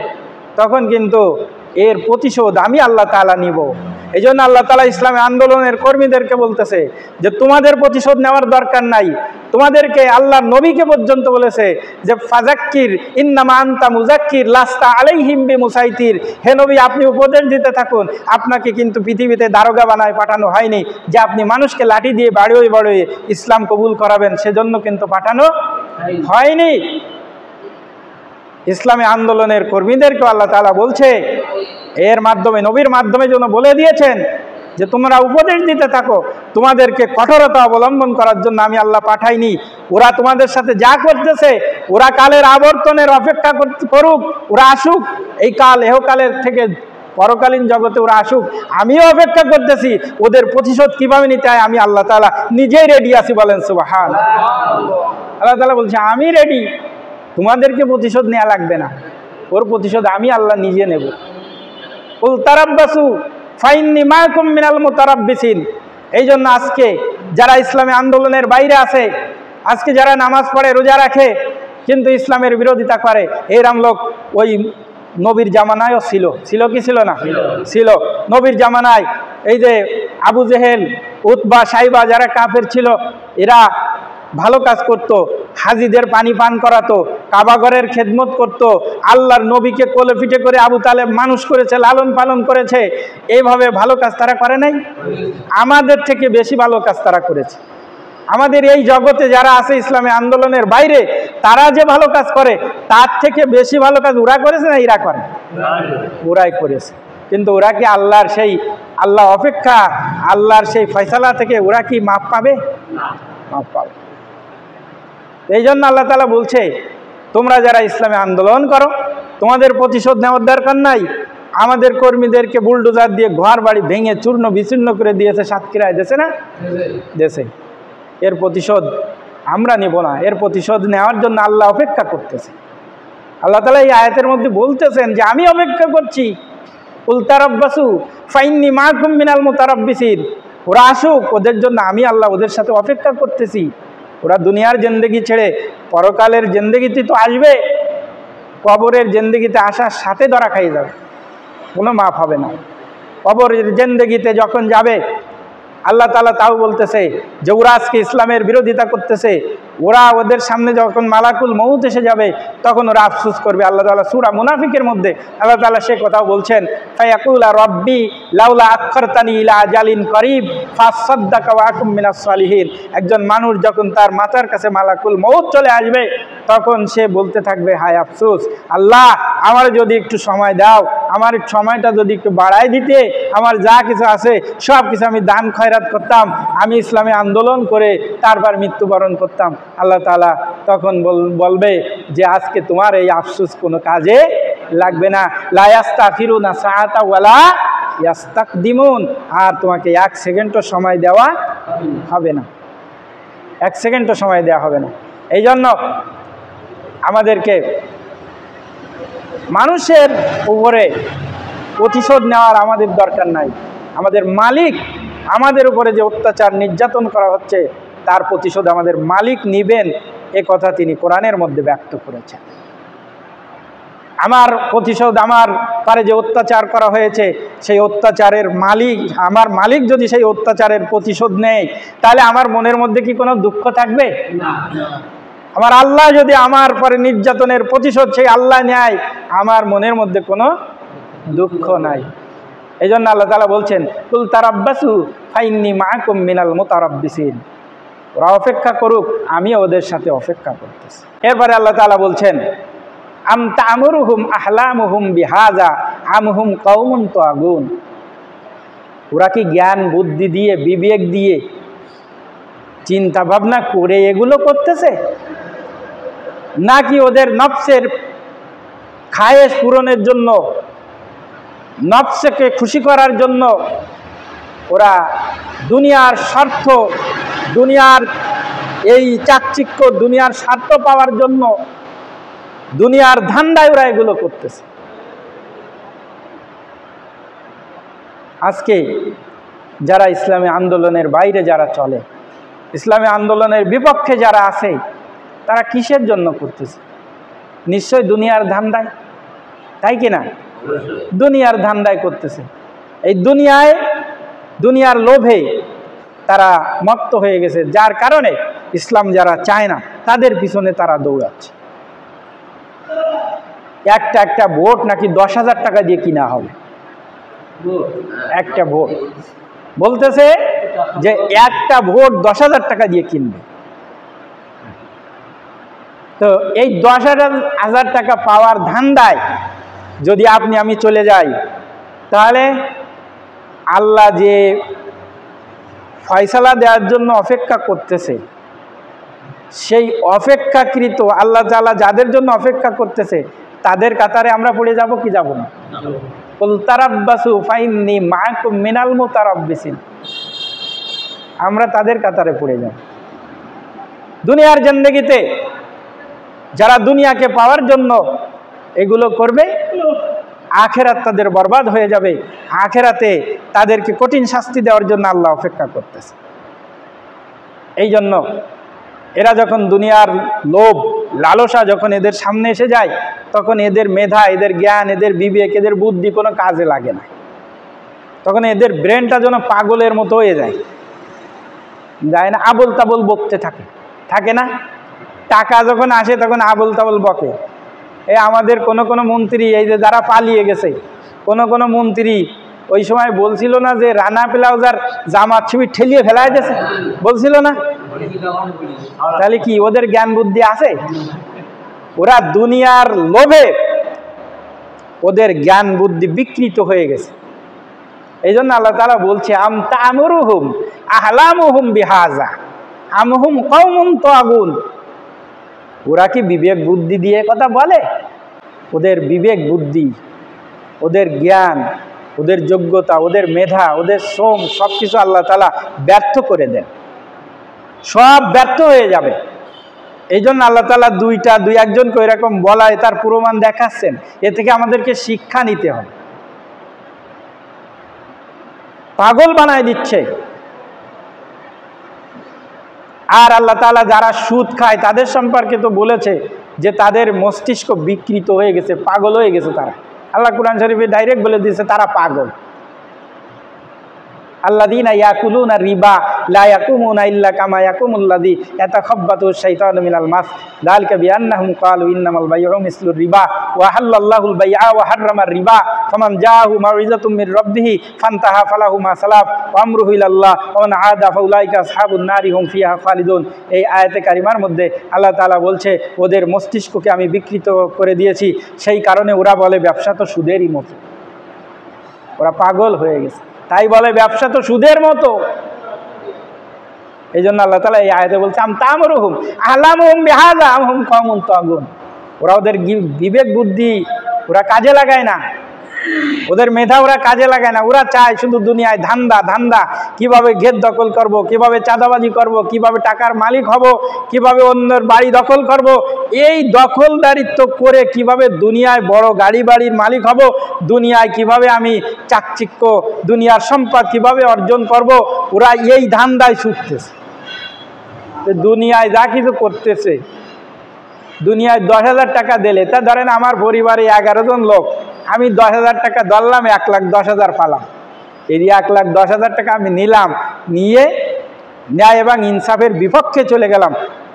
তখন কিন্তু এর প্রতিশোধ আমি আল্লাহ তাআলা নিব। এই জন্য আল্লাহ তাআলা ইসলামী আন্দোলনের কর্মীদেরকে বলতেছে যে তোমাদের প্রতিশোধ নেওয়ার দরকার নাই, তোমাদেরকে আল্লাহর নবীকে পর্যন্ত বলেছে যে ফাজাক্কির ইন্নামা আনতা মুজাক্কির লাস্তা আলাইহিম বিমুসাইতির, হে নবী আপনি উপদেশ দিতে থাকুন, আপনাকে কিন্তু পৃথিবীতে দারোগা বানায় পাঠানো হয়নি যে আপনি মানুষকে লাঠি দিয়ে বাড়িয়ে বাড়িয়ে ইসলাম কবুল করাবেন, সেজন্য কিন্তু পাঠানো হয়নি। ইসলামী আন্দোলনের কর্মীদেরকে আল্লাহ তাআলা বলছে এর মাধ্যমে, নবীর মাধ্যমে যেন বলে দিয়েছেন যে তোমরা উপদেশ দিতে থাকো, তোমাদেরকে কঠোরতা অবলম্বন করার জন্য আমি আল্লাহ পাঠাইনি। ওরা তোমাদের সাথে যা করতেছে, ওরা কালের আবর্তনের অপেক্ষা করুক, ওরা আসুক, এই কাল এহকালের থেকে পরকালীন জগতে ওরা আসুক, আমিও অপেক্ষা করতেছি। ওদের প্রতিশোধ কিভাবে নিতে হয় আমি আল্লাহ তাআলা নিজেই রেডি আছি, বলেন সুবহানাল্লাহ। আল্লাহ তাআলা বলছে আমি রেডি, তোমাদেরকে প্রতিশোধ নেওয়া লাগবে না, ওর প্রতিশোধ আমি আল্লাহ নিজে নেব। কুল তারাব্বাসু ফাইন্নী মাকুম মিনাল মুতারাব্বিসিন। এই জন্য আজকে যারা ইসলামী আন্দোলনের বাইরে আছে, আজকে যারা নামাজ পড়ে রোজা রাখে কিন্তু ইসলামের বিরোধিতা করে, এরম লোক ওই নবীর জামানায়ও ছিল। ছিল কি ছিল না? ছিল। নবীর জামানায় এই যে আবু জেহেল, উতবা, সাইবা যারা কাফের ছিল, এরা ভালো কাজ করত, হাজিদের পানি পান করাতো, কাবাঘরের খেদমত করত, আল্লাহর নবীকে কোলে পিঠে করে আবু তালেব মানুষ করেছে, লালন পালন করেছে। এইভাবে ভালো কাজ তারা করে নাই? আমাদের থেকে বেশি ভালো কাজ তারা করেছে। আমাদের এই জগতে যারা আছে ইসলামী আন্দোলনের বাইরে, তারা যে ভালো কাজ করে তার থেকে বেশি ভালো কাজ ওরা করেছে না এরা করে? ওরাই করেছে। কিন্তু ওরা কি আল্লাহর সেই আল্লাহ অপেক্ষা আল্লাহর সেই ফয়সালা থেকে ওরা কি মাপ পাবে? মাপ পাবে। এই জন্য আল্লাহ তাআলা বলছে তোমরা যারা ইসলামী আন্দোলন করো তোমাদের প্রতিশোধ নেওয়ার দরকার নাই। আমাদের কর্মীদেরকে বুলডোজার দিয়ে ঘর বাড়ি ভেঙে চূর্ণ বিচূর্ণ করে দিয়েছে সাতক্ষীরায়, দেশে না দেশে। এর প্রতিশোধ আমরা নেব না, এর প্রতিশোধ নেওয়ার জন্য আল্লাহ অপেক্ষা করতেছে। আল্লাহ তাআলা এই আয়াতের মধ্যে বলতেছেন যে আমি অপেক্ষা করছি। কুল তারাব্বাসু ফাইন্নী মাকুম মিনাল মুতারাব্বিসিন, ওরা আসুক, ওদের জন্য আমি আল্লাহ ওদের সাথে অপেক্ষা করতেছি। ওরা দুনিয়ার জিন্দেগি ছেড়ে পরকালের জিন্দেগিতে তো আসবে, কবরের জিন্দেগিতে আসার সাথে ধরা খাইয়ে যাবে, কোনো মাফ হবে না। কবরের জিন্দেগিতে যখন যাবে আল্লাহ তাআলা তাও বলতেছে যে ওরা আজকে ইসলামের বিরোধিতা করতেছে, ওরা ওদের সামনে যখন মালাকুল মউত এসে যাবে তখন ওরা আফসোস করবে। আল্লাহ তাআলা সূরা মুনাফিকের মধ্যে আল্লাহ তাআলা সে কথাও বলছেন, ফায়াকুলা রব্বি লাউলা আখখারতানি ইলা আজালিন করিব ফাসাদদাকা ওয়া আকুম মিনাস সালিহিন। একজন মানুষ যখন তার মাথার কাছে মালাকুল মউত চলে আসবে তখন সে বলতে থাকবে হায় আফসোস, আল্লাহ আমার যদি একটু সময় দাও, আমার সময়টা যদি একটু বাড়ায় দিতে, আমার যা কিছু আছে সব কিছু আমি দান খয়রাত করতাম, আমি ইসলামী আন্দোলন করে তারপর মৃত্যুবরণ করতাম। আল্লাহ তাআলা তখন বলবে যে আজকে তোমার এই আফসোস কোনো কাজে লাগবে না। লা ইয়াস্তাগফিরুনা সাআতা ওয়ালা ইয়াস্তাকদিমুন, আর তোমাকে এক সেকেন্ডও সময় দেওয়া হবে না, এক সেকেন্ডও সময় দেওয়া হবে না। এই জন্য আমাদেরকে মানুষের উপরে প্রতিশোধ নেওয়ার আমাদের দরকার নাই। আমাদের মালিক আমাদের উপরে যে অত্যাচার নির্যাতন করা হচ্ছে তার প্রতিশোধ আমাদের মালিক নিবেন, এ কথা তিনি কোরআনের মধ্যে ব্যক্ত করেছেন। আমার প্রতিশোধ, আমার পারে যে অত্যাচার করা হয়েছে সেই অত্যাচারের মালিক, আমার মালিক যদি সেই অত্যাচারের প্রতিশোধ নেয় তাহলে আমার মনের মধ্যে কি কোনো দুঃখ থাকবে? না। আমার আল্লাহ যদি আমার পরে নির্যাতনের প্রতিশোধ সেই আল্লাহ নেয়, আমার মনের মধ্যে কোনো দুঃখ নাই। এই জন্য আল্লাহ তাআলা বলছেন কুল তারাব্বাসু ফাইন্নী মাকুম মিনাল মুতারাব্বিসিন, ওরা অপেক্ষা করুক, আমি ওদের সাথে অপেক্ষা করতেছি। এরপরে আল্লাহ তাআলা বলছেন আম তা'মুরুহুম আহলামুহুম বিহাযা আম হুম কওমুন তাগুন, ওরা কি জ্ঞান বুদ্ধি দিয়ে বিবেক দিয়ে চিন্তা ভাবনা করে এগুলো করতেছে, নাকি ওদের নফসের খায়েশ পূরণের জন্য, নফসকে খুশি করার জন্য ওরা দুনিয়ার স্বার্থ, দুনিয়ার এই চাকচিক্য, দুনিয়ার স্বার্থ পাওয়ার জন্য দুনিয়ার ধান্দায় ওরা এগুলো করতেছে। আজকে যারা ইসলামী আন্দোলনের বাইরে যারা চলে, ইসলামী আন্দোলনের বিপক্ষে যারা আছে, তারা কিসের জন্য করতেছে? নিশ্চয় দুনিয়ার ধান্দায়, তাই কিনা? দুনিয়ার ধান্দায় করতেছে। এই দুনিয়ায়, দুনিয়ার লোভে তারা মত্ত হয়ে গেছে, যার কারণে ইসলাম যারা চায় না তাদের পিছনে তারা দৌড়াচ্ছে। একটা ভোট নাকি 10,000 টাকা দিয়ে কিনা হবে। একটা ভোট বলতেছে যে একটা ভোট 10,000 টাকা দিয়ে কিনবে। তো এই 10,000 টাকা পাওয়ার ধান্দায় যদি আপনি আমি চলে যাই, তাহলে আল্লাহ যে ফয়সালা দেওয়ার জন্য অপেক্ষা করতেছে, সেই অপেক্ষাকৃত আল্লাহ তাআলা যাদের জন্য অপেক্ষা করতেছে তাদের কাতারে আমরা পড়ে যাব কি যাব না? কুল তারাব্বাসু ফাইন্নী মাআকুম মিনাল মুতারাব্বিসিন, আমরা তাদের কাতারে পড়ে যাব। দুনিয়ার জিন্দেগিতে যারা দুনিয়াকে পাওয়ার জন্য এগুলো করবে, আখেরাত তাদের বরবাদ হয়ে যাবে। আখেরাতে তাদেরকে কঠিন শাস্তি দেওয়ার জন্য আল্লাহ অপেক্ষা করতেছে। এই জন্য এরা যখন দুনিয়ার লোভ লালসা যখন এদের সামনে এসে যায়, তখন এদের মেধা, এদের জ্ঞান, এদের বিবেক, এদের বুদ্ধি কোনো কাজে লাগে না। তখন এদের ব্রেনটা যেন পাগলের মতো হয়ে যায় না, আবল তাবল বকতে থাকে না। টাকা যখন আসে তখন আবল তাবল বকে। এই আমাদের কোনো মন্ত্রী, এই যে যারা পালিয়ে গেছে, কোনো মন্ত্রী ওই সময় বলছিল না যে রানা প্লাউজার জামাত শিবির ঠেলিয়ে ফেলায় দিয়েছে, বলছিল না? তাহলে কি ওদের জ্ঞান বুদ্ধি আছে? ওরা দুনিয়ার লোভে ওদের জ্ঞান বুদ্ধি বিকৃত হয়ে গেছে। এই জন্য আল্লাহ তাআলা বলছে আম তা'মুরুহুম আহলামুহুম বিহাযা আমহুম কওমুন তাগুন। ওরা কি বিবেক বুদ্ধি দিয়ে কথা বলে? ওদের বিবেক বুদ্ধি, ওদের জ্ঞান, ওদের যোগ্যতা, ওদের মেধা, ওদের শ্রম সবকিছু আল্লাহ তাআলা ব্যর্থ করে দেন, সব ব্যর্থ হয়ে যাবে। এই জন্য আল্লাহ তাআলা দুই একজনকে এরকম বলায় তার প্রমাণ দেখাচ্ছেন। এ থেকে আমাদেরকে শিক্ষা নিতে হবে। পাগল বানায় দিচ্ছে। আর আল্লাহ তাআলা যারা সুদ খায় তাদের সম্পর্কে তো বলেছে যে তাদের মস্তিষ্ক বিকৃত হয়ে গেছে, পাগল হয়ে গেছে তারা। আল্লাহ কুরআন শরীফে ডাইরেক্ট বলে দিয়েছে তারা পাগল। আল্লাযীনা ইয়াকুলুনা রিবা লা ইয়াকুমুনা ইল্লা কামা ইয়াকুমুল্লাযী ইয়াতাখাব্বাতুশ শাইতানু মিনাল মাস যালিকা বিআন্নাহুম ক্বালু ইন্নামাল বাই'উ মিসলুর রিবা ওয়া হাল্লাল্লাহুল বাই'a ওয়া হাররামার রিবা ফামান জাআহু মাউইযাতুম মির রাব্বিহি ফান্তাহা ফালাহু মা সালাফ ওয়া আমরুহু ইলাল্লাহ ওয়া মান আদা ফাউলাইকা আসহাবুন নারি হুম ফিহা খালিদুন। এই আয়াতে কারিমার মধ্যে আল্লাহ তাআলা বলছে ওদের মস্তিষ্ককে আমি বিকৃত করে দিয়েছি, সেই কারণে ওরা বলে ব্যবসা তো সুদেরই মতো। ওরা পাগল হয়ে গেছে, তাই বলে ব্যবসা তো সুদের মতো। এই জন্য আল্লাহ তাআলা এই আয়াতে বলছে আম তা'মুরুহুম আহলামুহুম বিহাযা আমহুম কওমুন তাগুন। ওরা ওদের বিবেক বুদ্ধি ওরা কাজে লাগায় না, ওদের মেধা ওরা কাজে লাগায় না। ওরা চায় শুধু দুনিয়ায় ধান্দা, কিভাবে ঘের দখল করব, কিভাবে চাঁদাবাজি করব, কিভাবে টাকার মালিক হব, কিভাবে অন্যের বাড়ি দখল করব। এই দখলদারিত্ব করে কিভাবে দুনিয়ায় বড় গাড়ি বাড়ির মালিক হব, দুনিয়ায় কিভাবে আমি চাকচিক্য, দুনিয়ার সম্পদ কিভাবে অর্জন করব, ওরা এই ধান্দায় ছুটতেছে। দুনিয়ায় যা কিছু করতেছে, দুনিয়ায় 10,000 টাকা দিলে, তা ধরেন আমার পরিবারে 11 জন লোক, আমি 10,000 টাকা ধরলাম, 1,10,000 পালাম। এই 1,10,000 টাকা আমি নিলাম, নিয়ে ন্যায় এবং ইনসাফের বিপক্ষে চলে গেলাম।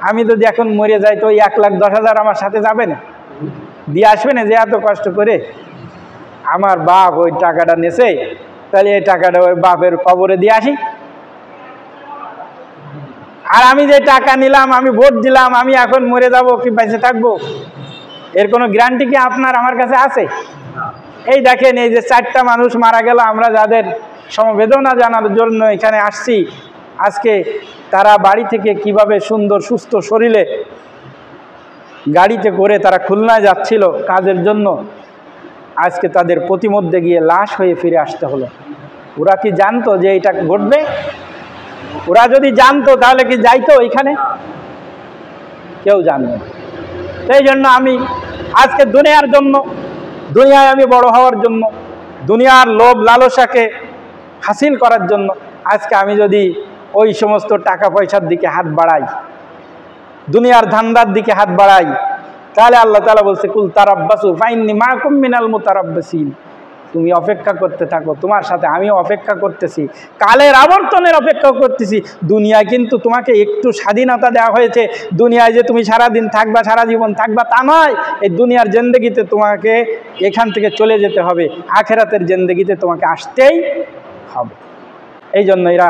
আমি যদি এখন মরে যাই তো ওই 1,10,000 আমার সাথে যাবে না, দিয়ে আসবে না? যে এত কষ্ট করে আমার বাপ ওই টাকাটা নেছে, তাহলে এই টাকাটা ওই বাপের কবরে দিয়ে আসি। আর আমি যে টাকা নিলাম, আমি ভোট দিলাম, আমি এখন মরে যাব কি বেঁচে থাকবো, এর কোনো গ্যারান্টি কি আপনার আমার কাছে আছে? এই দেখেন, এই যে 4টা মানুষ মারা গেল, আমরা যাদের সমবেদনা জানার জন্য এখানে আসছি আজকে, তারা বাড়ি থেকে কিভাবে সুন্দর সুস্থ শরীরে গাড়িতে করে তারা খুলনায় যাচ্ছিল কাজের জন্য, আজকে তাদের প্রতিমধ্যে গিয়ে লাশ হয়ে ফিরে আসতে হলো। ওরা কি জানতো যে এটা ঘটবে? ওরা যদি জানতো তাহলে কি যাইতো এখানে? কেউ জানবে না। সেই জন্য আমি আজকে দুনিয়ার জন্য, দুনিয়ায় আমি বড় হওয়ার জন্য, দুনিয়ার লোভ লালসাকে হাসিল করার জন্য আজকে আমি যদি ওই সমস্ত টাকা পয়সার দিকে হাত বাড়াই, দুনিয়ার ধান্দার দিকে হাত বাড়াই, তাহলে আল্লাহ তাআলা বলছে কুল তারাব্বাসু ফাইন্নী মাআকুম মিনাল মুতারাব্বিসিন। তুমি অপেক্ষা করতে থাকো, তোমার সাথে আমিও অপেক্ষা করতেছি, কালের আবর্তনের অপেক্ষা করতেছি। দুনিয়ায় কিন্তু তোমাকে একটু স্বাধীনতা দেওয়া হয়েছে। দুনিয়ায় যে তুমি সারাদিন থাকবা, সারা জীবন থাকবা তা নয়। এই দুনিয়ার জিন্দেগিতে তোমাকে এখান থেকে চলে যেতে হবে, আখেরাতের জিন্দেগিতে তোমাকে আসতেই হবে। এই জন্য এরা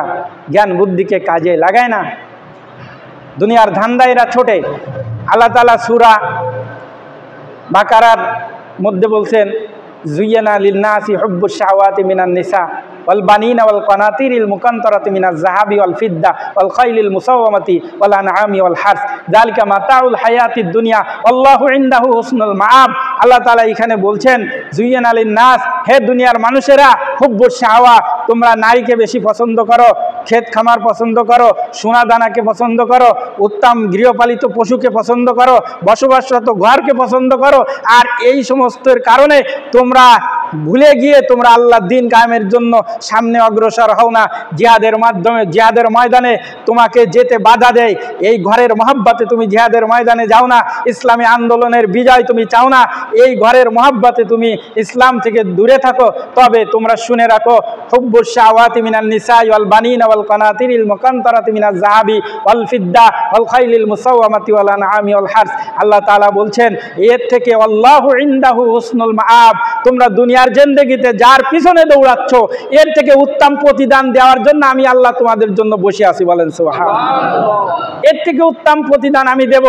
জ্ঞান বুদ্ধিকে কাজে লাগায় না, দুনিয়ার ধান্দা এরা ছোটে। আল্লাহ তাআলা সূরা বাকারার মধ্যে বলছেন, যুয়্যিনা লিন-নাসি হুব্বুশ শাহাওয়াতি মিনান নিসা ওয়াল বানিনা ওয়াল কানাতিরিল মুকান্তারাতি মিনাজ যাহাবি ওয়াল ফিদ্দা ওয়াল খাইলিল মুসাওয়ামাতি ওয়াল আনআমি ওয়াল হারস যালিকা মাতাউল হায়াতিদ দুনিয়া আল্লাহু ইনদাহু হুসনুল মাআব। আল্লাহ তাআলা এখানে বলছেন, যুয়্যিনা লিন-নাস, হে দুনিয়ার মানুষেরা, হুব্বুশ শাহাওয়া, তোমরা নারীকে বেশি পছন্দ করো, ক্ষেত খামার পছন্দ করো, সোনা দানাকে পছন্দ করো, উত্তম গৃহপালিত পশুকে পছন্দ করো, বসবাসরত ঘরকে পছন্দ করো। আর এই সমস্তের কারণে তোমরা ভুলে গিয়ে তোমরা আল্লাহর দ্বীন কায়েমের জন্য সামনে অগ্রসর হও না। জিহাদের মাধ্যমে, জিহাদের ময়দানে তোমাকে যেতে বাধা দেয়। এই ঘরের মহব্বতে তুমি জিহাদের ময়দানে যাও না, ইসলামী আন্দোলনের বিজয় তুমি চাও না, এই ঘরের মহব্বতে তুমি ইসলাম থেকে দূরে থাকো। তবে তোমরা শুনে রাখো, হুব্বুশ শাহাওয়াতি মিনান নিসাই ওয়াল বানিনা ওয়াল কানাতিরিল মুকান্তারাতি মিনাজ যাহাবি ওয়াল ফিদ্দা ওয়াল খাইলিল মুসাওয়ামাতি ওয়াল আনআমি ওয়াল হারস। আল্লাহ তাআলা বলছেন, এর থেকে আল্লাহু ইনদাহু হুসনুল মাআব, তোমরা দুনিয়ার জিন্দেগিতে যার পিছনে দৌড়াচ্ছ এর থেকে উত্তম প্রতিদান দেওয়ার জন্য আমি আল্লাহ তোমাদের জন্য বসে আছি। বলেন সুবহানাল্লাহ। এর থেকে উত্তম প্রতিদান আমি দেব।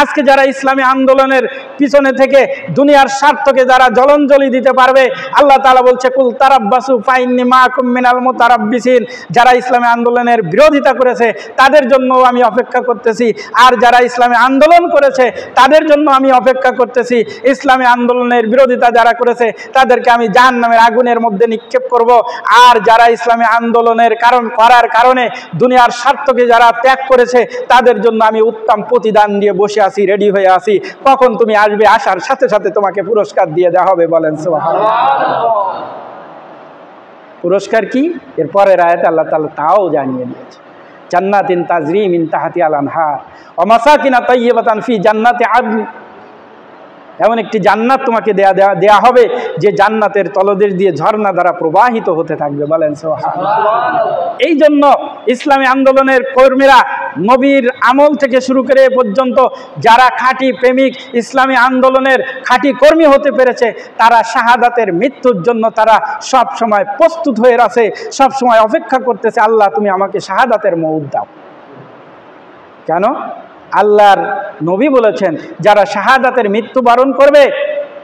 আজকে যারা ইসলামী আন্দোলনের পিছনে থেকে দুনিয়ার স্বার্থকে যারা জলঞ্জলি দিতে পারবে, আল্লাহ তাআলা বলছে, কুল তারাব্বাসু ফাইন্নী মাআকুম মিনাল মুতারাব্বিসিন, যারা ইসলামী আন্দোলনের বিরোধিতা করেছে তাদের জন্য আমি অপেক্ষা করতেছি, আর যারা ইসলামী আন্দোলন করেছে তাদের জন্য আমি অপেক্ষা করতেছি। ইসলামী আন্দোলনের বিরোধিতা যারা করেছে তাদেরকে আমি জাহান্নামের আগুনের মধ্যে নিক্ষেপ করব। আর যারা ইসলামী আন্দোলনের করার কারণে দুনিয়ার স্বার্থকে যারা ত্যাগ করেছে তাদের জন্য আমি উত্তম প্রতিদান দিয়ে বসে আছি, রেডি হয়ে আছি। কখন তুমি আসবে, আসার সাথে সাথে তোমাকে পুরস্কার দিয়ে দেওয়া হবে। বলেন সুবহানাল্লাহ। পুরস্কার কি? এরপরের আয়াতে আল্লাহ তাআলা তাও জানিয়ে দিয়েছে, জান্নাতিন তাজরি মিন তাহতিহাল আনহার ওয়া মাসাকিন তাইয়্যিবাতান ফি জান্নাতি আদন, এমন একটি জান্নাত তোমাকে দেয়া হবে যে জান্নাতের তলদেশ দিয়ে ঝর্ণা দ্বারা প্রবাহিত হতে থাকবে। বলেন সুবহানাল্লাহ। এই জন্য ইসলামী আন্দোলনের কর্মীরা নবীর আমল থেকে শুরু করে পর্যন্ত যারা খাঁটি প্রেমিক, ইসলামী আন্দোলনের খাঁটি কর্মী হতে পেরেছে, তারা শাহাদাতের মৃত্যুর জন্য তারা সব সময় প্রস্তুত হয়ে আছে, সব সময় অপেক্ষা করতেছে, আল্লাহ তুমি আমাকে শাহাদাতের মউত দাও। কেন? আল্লাহর নবী বলেছেন, যারা শাহাদাতের মৃত্যুবরণ করবে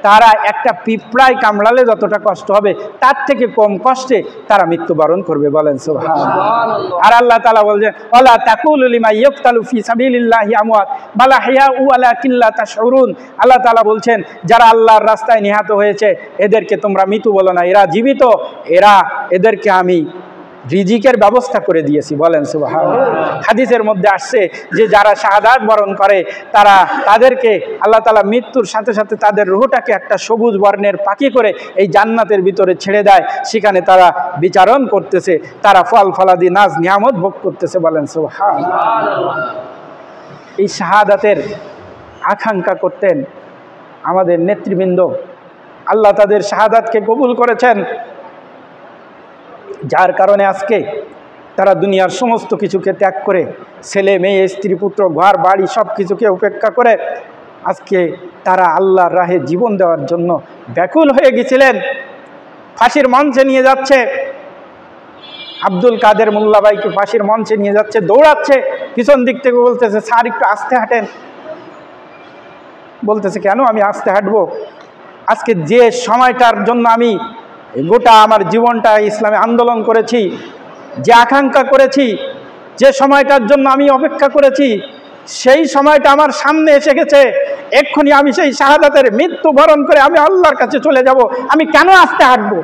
তারা একটা পিঁপড়ায় কামড়ালে যতটা কষ্ট হবে তার থেকে কম কষ্টে তারা মৃত্যুবরণ করবে। বলেন সুবহানাল্লাহ। আর আল্লাহ তাআলা বলেন, ওয়ালা তাকুলু লিমা ইয়ুকতালু ফি সাবিলিল্লাহি আমওয়াত বাল আহইয়াউ ওয়ালাকিন লা তাশউরুন। আল্লাহ তাআলা বলছেন, যারা আল্লাহর রাস্তায় নিহত হয়েছে এদেরকে তোমরা মৃত্যু বলো না, এরা জীবিত, এদেরকে আমি রিজিকের ব্যবস্থা করে দিয়েছি। বলেন সুবহানাল্লাহ। হাদিসের মধ্যে আসছে যে যারা শাহাদাত বরণ করে তাদেরকে আল্লাহ তাআলা মৃত্যুর সাথে সাথে তাদের রূহটাকে একটা সবুজ বর্ণের পাখি করে এই জান্নাতের ভিতরে ছেড়ে দেয়, সেখানে তারা বিচারণ করতেছে, তারা ফল ফলাদি নাজ নিয়ামত ভোগ করতেছে। বলেন সুবহানাল্লাহ। এই শাহাদাতের আকাঙ্ক্ষা করতেন আমাদের নেতৃবৃন্দ। আল্লাহ তাদের শাহাদাতকে কবুল করেছেন, যার কারণে আজকে তারা দুনিয়ার সমস্ত কিছুকে ত্যাগ করে, ছেলে মেয়ে স্ত্রী পুত্র ঘর বাড়ি সব কিছুকে উপেক্ষা করে আজকে তারা আল্লাহর রাহে জীবন দেওয়ার জন্য ব্যাকুল হয়ে গেছিলেন। ফাঁসির মঞ্চে নিয়ে যাচ্ছে, আব্দুল কাদের মোল্লা ভাইকে ফাঁসির মঞ্চে নিয়ে যাচ্ছে, দৌড়াচ্ছে, পিছন দিক থেকে বলতেছে, স্যার একটু আস্তে হাঁটেন। বলতেছে, কেন আমি আস্তে হাঁটবো? আজকে যে সময়টার জন্য আমি গোটা আমার জীবনটা ইসলামী আন্দোলন করেছি, যে আকাঙ্ক্ষা করেছি, যে সময়টার জন্য আমি অপেক্ষা করেছি, সেই সময়টা আমার সামনে এসে গেছে। এক্ষুনি আমি সেই শাহাদাতের মৃত্যু বরণ করে আমি আল্লাহর কাছে চলে যাব, আমি কেন আস্তে হাঁটবো?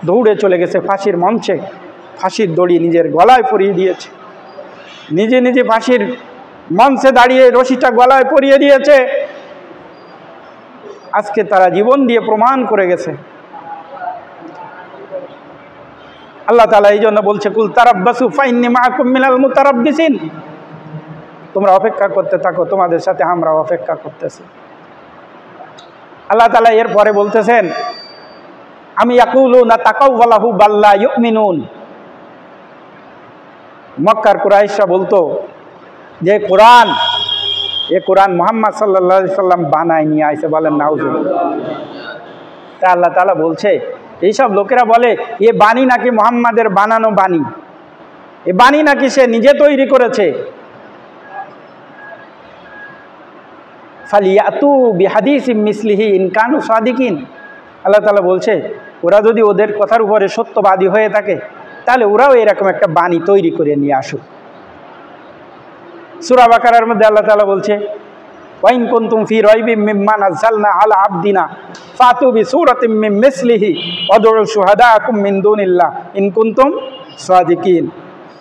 দৌড়ে চলে গেছে ফাঁসির মঞ্চে, ফাঁসির দড়ি নিজের গলায় পরিয়ে দিয়েছে, নিজে নিজে ফাঁসির মঞ্চে দাঁড়িয়ে রশিটা গলায় পরিয়ে দিয়েছে। আজকে তারা জীবন দিয়ে প্রমাণ করে গেছে। আল্লাহ তাআলা এই জন্য বলছে, কুল তারাব্বাসু ফাইন্নী মাআকুম মিনাল মুতারাব্বিসিন, তোমরা অপেক্ষা করতে থাকো, তোমাদের সাথে আমরা অপেক্ষা করতেছি। আল্লাহ তাআলা এরপরে বলতেছেন, আমি ইয়াকুলুনা তাকাওয়ালাহু বাল্লা ইউমিনুন। মক্কার কুরাইশরা বলতো যে কোরআন, এ কোরআন মুহাম্মদ সাল্লাল্লাহু আলাইহি সাল্লাম বানায় নিয়ে আইছে, বলেন নাউজুবিল্লাহ। তা আল্লাহ তাআলা বলছে, এইসব লোকেরা বলে এ বাণী নাকি মুহাম্মাদের বানানো বাণী, এ বাণী নাকি সে নিজে তৈরি করেছে। ফালিয়াতু বিহাদিসিম মিসলিহি ইন কানু সাদিকিন। আল্লাহ তাআলা বলছে, ওরা যদি ওদের কথার উপরে সত্যবাদী হয়ে থাকে তাহলে ওরাও এরকম একটা বাণী তৈরি করে নিয়ে আসুক। সূরা বাকারার মধ্যে আল্লাহ তাআলা বলছে, ওয়াইন কুনতুম ফি রাইবিম মিম্মা নাযালনা আলা আবদিনা ফাতু বিসূরাতিম মিন মিসলিহি ওয়াদউ শুহাদাকুম মিন দুনিল্লাহ ইন কুনতুম সাদিকিন।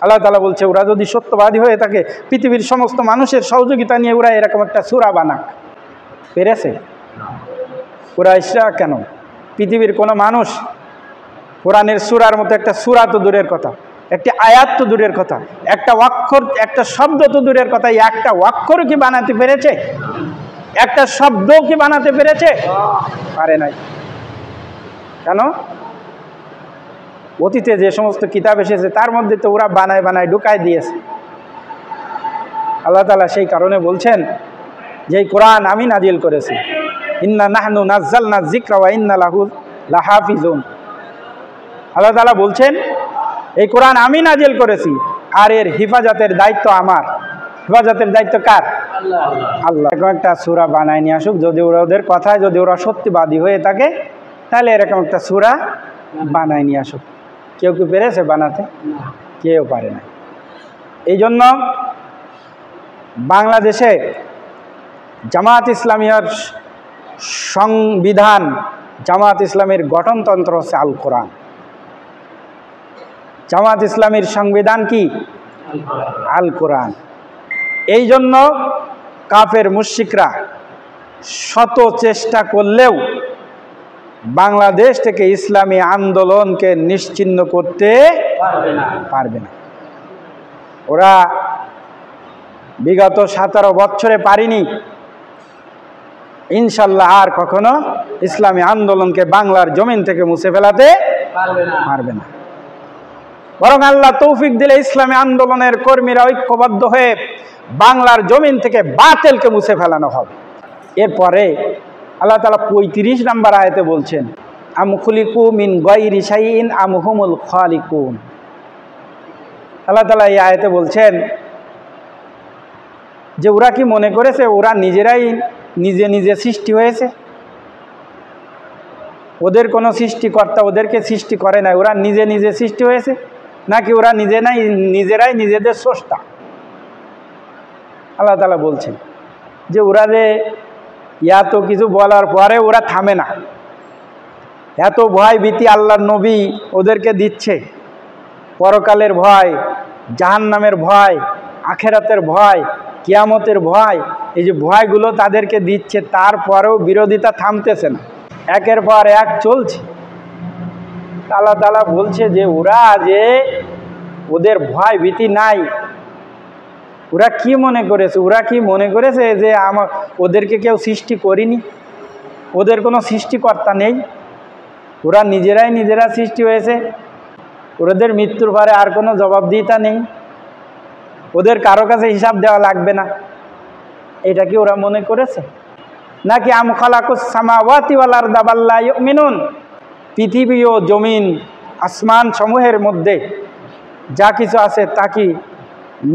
আল্লাহ তাআলা বলছে, ওরা যদি সত্যবাদী হয়ে থাকে পৃথিবীর সমস্ত মানুষের সহযোগিতা নিয়ে ওরা এরকম একটা সূরা বানাক। পেরেছে? কুরাইশরা কেন, পৃথিবীর কোনো মানুষ কোরআনের সূরার মতো একটা সূরা তো দূরের কথা, একটি আয়াত তো দূরের কথা, একটা অক্ষর, একটা শব্দ তো দূরের কথা, একটা অক্ষর কি বানাতে পেরেছে? একটা শব্দ কি বানাতে পেরেছে? পারে নাই। কেন? অতীতে যে সমস্ত কিতাব এসেছে তার মধ্যে তো ওরা বানায় বানায় ঢুকায় দিয়েছে। আল্লাহ তাআলা সেই কারণে বলছেন যে এই কোরআন আমি নাজিল করেছি, ইন্না নাহনু নাজ্জালনা যিকরা ওয়া ইন্না লাহু লাহাফিজুন। আল্লাহ তাআলা বলছেন এই কোরআন আমি নাজিল করেছি আর এর হেফাজতের দায়িত্ব আমার। হেফাজতের দায়িত্ব কার? আল্লাহ। এরকম একটা সূরা বানায় নিয়ে আসুক, যদি ওদের কথায় যদি ওরা সত্যবাদী হয়ে থাকে তাহলে এরকম একটা সূরা বানায় নিয়ে আসুক। কেউ কি পেরেছে বানাতে? কেউ পারে না। এই জন্য বাংলাদেশে জামাত ইসলামীর সংবিধান, জামাত ইসলামের গঠনতন্ত্র হচ্ছে আল কোরআন। জামাত ইসলামীর সংবিধান কি? আল কোরআন। এই জন্য কাফের মুশরিকরা শত চেষ্টা করলেও বাংলাদেশ থেকে ইসলামী আন্দোলনকে নিশ্চিহ্ন করতে পারবে না। ওরা বিগত 17 বছরে পারেনি, ইনশাল্লাহ আর কখনো ইসলামী আন্দোলনকে বাংলার জমিন থেকে মুছে ফেলাতে পারবে না। বরং আল্লাহ তৌফিক দিলে ইসলামী আন্দোলনের কর্মীরা ঐক্যবদ্ধ হয়ে বাংলার জমিন থেকে বাতিলকে মুছে ফেলানো হবে। এরপরে আল্লাহ তাআলা 35 নম্বর আয়াতে বলছেন, আম খুলিকু মিন গায়রি শাইইন আম হুমুল খালিকুন। আল্লাহ তাআলা এই আয়াতে বলছেন যে ওরা কি মনে করেছে ওরা নিজেরাই নিজে নিজে সৃষ্টি হয়েছে? ওদের কোনো সৃষ্টিকর্তা ওদেরকে সৃষ্টি করে নাই, ওরা নিজে নিজে সৃষ্টি হয়েছে? নাকি ওরা নিজেরাই নিজেদের স্রষ্টা? আল্লাহ তাআলা বলছেন যে ওরা যে এত কিছু বলার পরে ওরা থামে না, এত ভয় ভীতি আল্লাহর নবী ওদেরকে দিচ্ছে, পরকালের ভয়, জাহান্নামের ভয়, আখেরাতের ভয়, কিয়ামতের ভয়, এই যে ভয়গুলো তাদেরকে দিচ্ছে, তারপরেও বিরোধিতা থামতেছে না, একের পর এক চলছে। আল্লাহ তাআলা বলছে যে ওরা যে ওদের ভয় ভীতি নাই, ওরা কি মনে করেছে? ওরা কি মনে করেছে যে ওদেরকে কেউ সৃষ্টি করিনি, ওদের কোনো সৃষ্টিকর্তা নেই, ওরা নিজেরা সৃষ্টি হয়েছে, ওদের মৃত্যুর পরে আর কোনো জবাবদিহিতা নেই, ওদের কারো কাছে হিসাব দেওয়া লাগবে না, এটা কি ওরা মনে করেছে? নাকি আম খালাকুস সামাওয়াতি ওয়াল আরদা বাল লা ইউমিনুন, পৃথিবী ও জমিন আসমান সমূহের মধ্যে যা কিছু আছে তা কি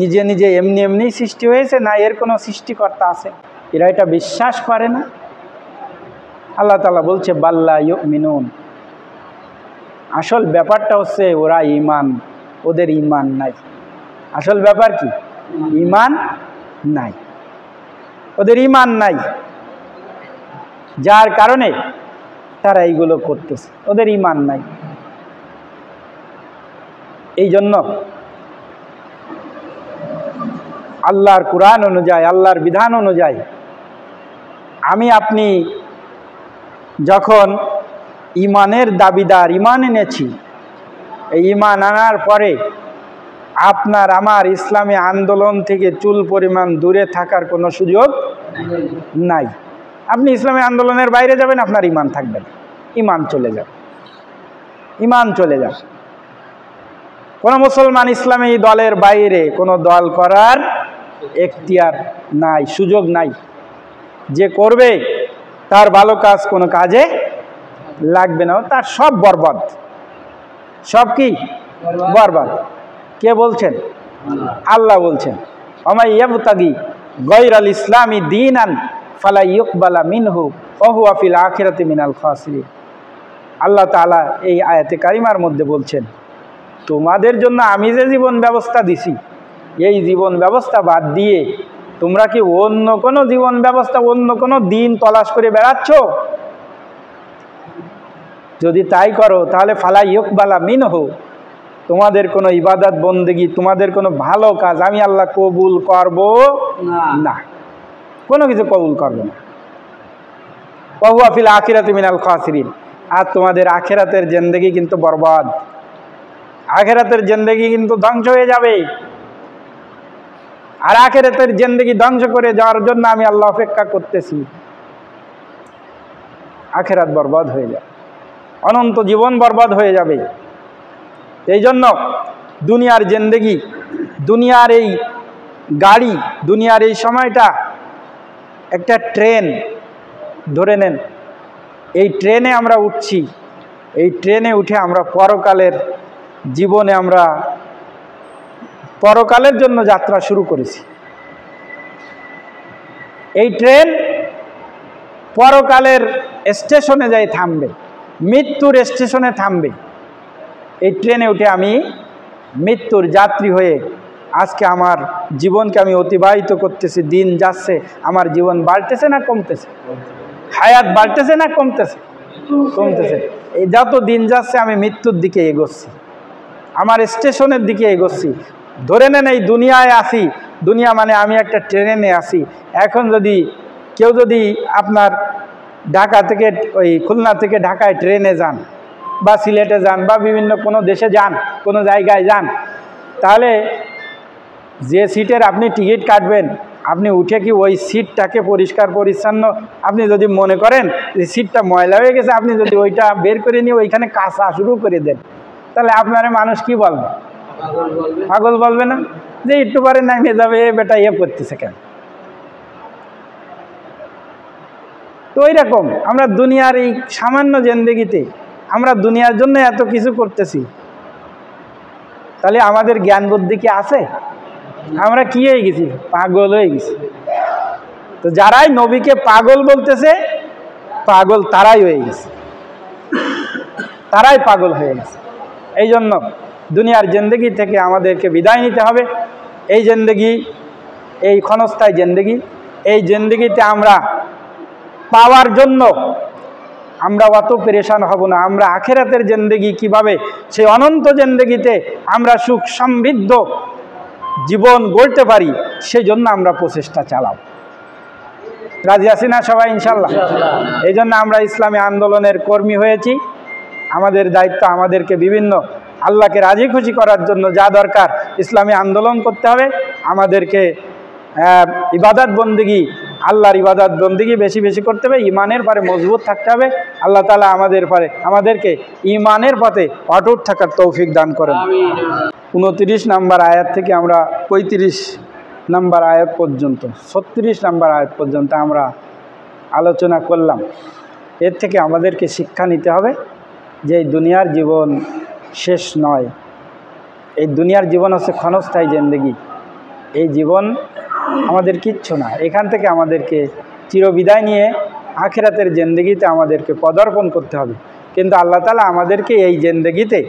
নিজে নিজে এমনি এমনি সৃষ্টি হয়েছে, না এর কোনো সৃষ্টিকর্তা আছে? এরা এটা বিশ্বাস করে না। আল্লাহ তাআলা বলছে বাল লা ইউমিনুন। আসল ব্যাপারটা হচ্ছে ওরা ঈমান, ওদের ঈমান নাই। আসল ব্যাপার কি? ঈমান নাই, ওদের ঈমান নাই, যার কারণে তারা এইগুলো করতেছে, ওদের ঈমান নাই। এই জন্য আল্লাহর কোরআন অনুযায়ী, আল্লাহর বিধান অনুযায়ী আমি আপনি যখন ঈমানের দাবিদার, ঈমান এনেছি, এই ঈমান আনার পরে আপনার আমার ইসলামী আন্দোলন থেকে চুল পরিমাণ দূরে থাকার কোনো সুযোগ নাই। আপনি ইসলামী আন্দোলনের বাইরে যাবেন, আপনার ইমান থাকবে না, ইমান চলে যাবে, ইমান চলে যাবে। কোনো মুসলমান ইসলামী দলের বাইরে কোনো দল করার এখতিয়ার নাই, সুযোগ নাই। যে করবে তার ভালো কাজ কোনো কাজে লাগবে না, তার সব বরবাদ, সব কি বরবাদ। কে বলছেন? আল্লাহ বলছেন, ওমাই ইয়াবতাগি গায়রাল ইসলামি দীনান ফালা ইউকবালা মিনহু ওয়া হুয়া ফিল আখিরাতি মিনাল খাসিরিন। আল্লাহ তাআলা এই আয়াতে কারিমার মধ্যে বলছেন, তোমাদের জন্য আমি যে জীবন ব্যবস্থা দিছি, এই জীবন ব্যবস্থা বাদ দিয়ে তোমরা কি অন্য কোনো জীবন ব্যবস্থা, অন্য কোনো দিন তলাশ করে বেড়াচ্ছ? যদি তাই করো তাহলে ফালা ইউকবালা মিনহু, তোমাদের কোনো ইবাদত বন্দেগী, তোমাদের কোনো ভালো কাজ আমি আল্লাহ কবুল করব না, কোনো কিছু কবুল করব না। ওয়া হুয়া ফিল আখিরাতি মিনাল খাসিরিন, আর তোমাদের আখিরাতের জিন্দেগি কিন্তু বরবাদ, আখিরাতের জিন্দেগি কিন্তু ধ্বংস হয়ে যাবে। আর আখিরাতের জিন্দেগি ধ্বংস করে যাওয়ার জন্য আমি আল্লাহ অপেক্ষা করতেছি। আখিরাত বরবাদ হয়ে যাবে, অনন্ত জীবন বরবাদ হয়ে যাবে। এই জন্য দুনিয়ার জিন্দেগি, দুনিয়ার এই গাড়ি, দুনিয়ার এই সময়টা একটা ট্রেন ধরে নেন। এই ট্রেনে আমরা উঠছি, এই ট্রেনে উঠে আমরা পরকালের জীবনে, আমরা পরকালের জন্য যাত্রা শুরু করেছি। এই ট্রেন পরকালের স্টেশনে যাই থামবে, মৃত্যুর স্টেশনে থামবে। এই ট্রেনে উঠে আমি মৃত্যুর যাত্রী হয়ে আজকে আমার জীবনকে আমি অতিবাহিত করতেছি। দিন যাচ্ছে, আমার জীবন বাড়তেছে না কমতেছে? হায়াত বাড়তেছে না কমতেছে? কমতেছে। এই যত দিন যাচ্ছে আমি মৃত্যুর দিকে এগোচ্ছি, আমার স্টেশনের দিকে এগোচ্ছি। ধরে নেন এই দুনিয়ায় আসি, দুনিয়া মানে আমি একটা ট্রেনে আসি। এখন যদি কেউ যদি আপনার ঢাকা থেকে, ওই খুলনা থেকে ঢাকায় ট্রেনে যান, বা সিলেটে যান, বা বিভিন্ন কোনো দেশে যান, কোনো জায়গায় যান, তাহলে যে সিটের আপনি টিকিট কাটবেন, আপনি উঠে কি ওই সিটটাকে পরিষ্কার পরিচ্ছন্ন, আপনি যদি মনে করেন যে সিটটা ময়লা হয়ে গেছে, আপনি যদি ওইটা বের করে নিয়ে ওইখানে কাঁচা শুরু করে দেন, তাহলে আপনারা মানুষ কি বলবে? পাগল বলবে না? যে একটু পরে নামিয়ে যাবে, এ বেটা ইয়ে করতেছে কেন? তো ওই রকম আমরা দুনিয়ার এই সামান্য জিন্দেগিতে আমরা দুনিয়ার জন্য এত কিছু করতেছি, তাহলে আমাদের জ্ঞান বুদ্ধি কি আছে? আমরা কি হয়ে গেছি? পাগল হয়ে গেছি। তো যারাই নবীকে পাগল বলতেছে, পাগল তারাই হয়ে গেছে, তারাই পাগল হয়ে গেছে। এই জন্য দুনিয়ার জিন্দেগি থেকে আমাদেরকে বিদায় নিতে হবে। এই জিন্দেগি, এই ক্ষণস্থায়ী জিন্দেগি, এই জিন্দেগিতে আমরা পাওয়ার জন্য আমরা অত পেরেশান হব না। আমরা আখিরাতের জিন্দেগি কিভাবে, সেই অনন্ত জিন্দেগিতে আমরা সুখ সমৃদ্ধ জীবন গড়তে পারি, সেই জন্য আমরা প্রচেষ্টা চালাব। রাজি আছি না সবাই? ইনশাল্লাহ। এই জন্য আমরা ইসলামী আন্দোলনের কর্মী হয়েছি। আমাদের দায়িত্ব, আমাদেরকে বিভিন্ন আল্লাহকে রাজি খুশি করার জন্য যা দরকার ইসলামী আন্দোলন করতে হবে। আমাদেরকে ইবাদত বন্দেগী, আল্লাহর ইবাদত বন্দেগী বেশি বেশি করতে হবে। ইমানের পরে মজবুত থাকতে হবে। আল্লাহ তাআলা আমাদেরকে ইমানের পথে অটুট থাকার তৌফিক দান করেন। 29 নম্বর আয়াত থেকে আমরা 35 নম্বর আয়াত পর্যন্ত, 36 নম্বর আয়াত পর্যন্ত আমরা আলোচনা করলাম। এর থেকে আমাদেরকে শিক্ষা নিতে হবে যে এই দুনিয়ার জীবন শেষ নয়। এই দুনিয়ার জীবন হচ্ছে ক্ষণস্থায়ী জিন্দেগি। এই জীবন আমাদের কিচ্ছু না। এখান থেকে আমাদেরকে চিরবিদায় নিয়ে আখিরাতের জিন্দেগিতে আমাদেরকে পদার্পণ করতে হবে। কিন্তু আল্লাহ তাআলা আমাদেরকে এই জিন্দেগিতে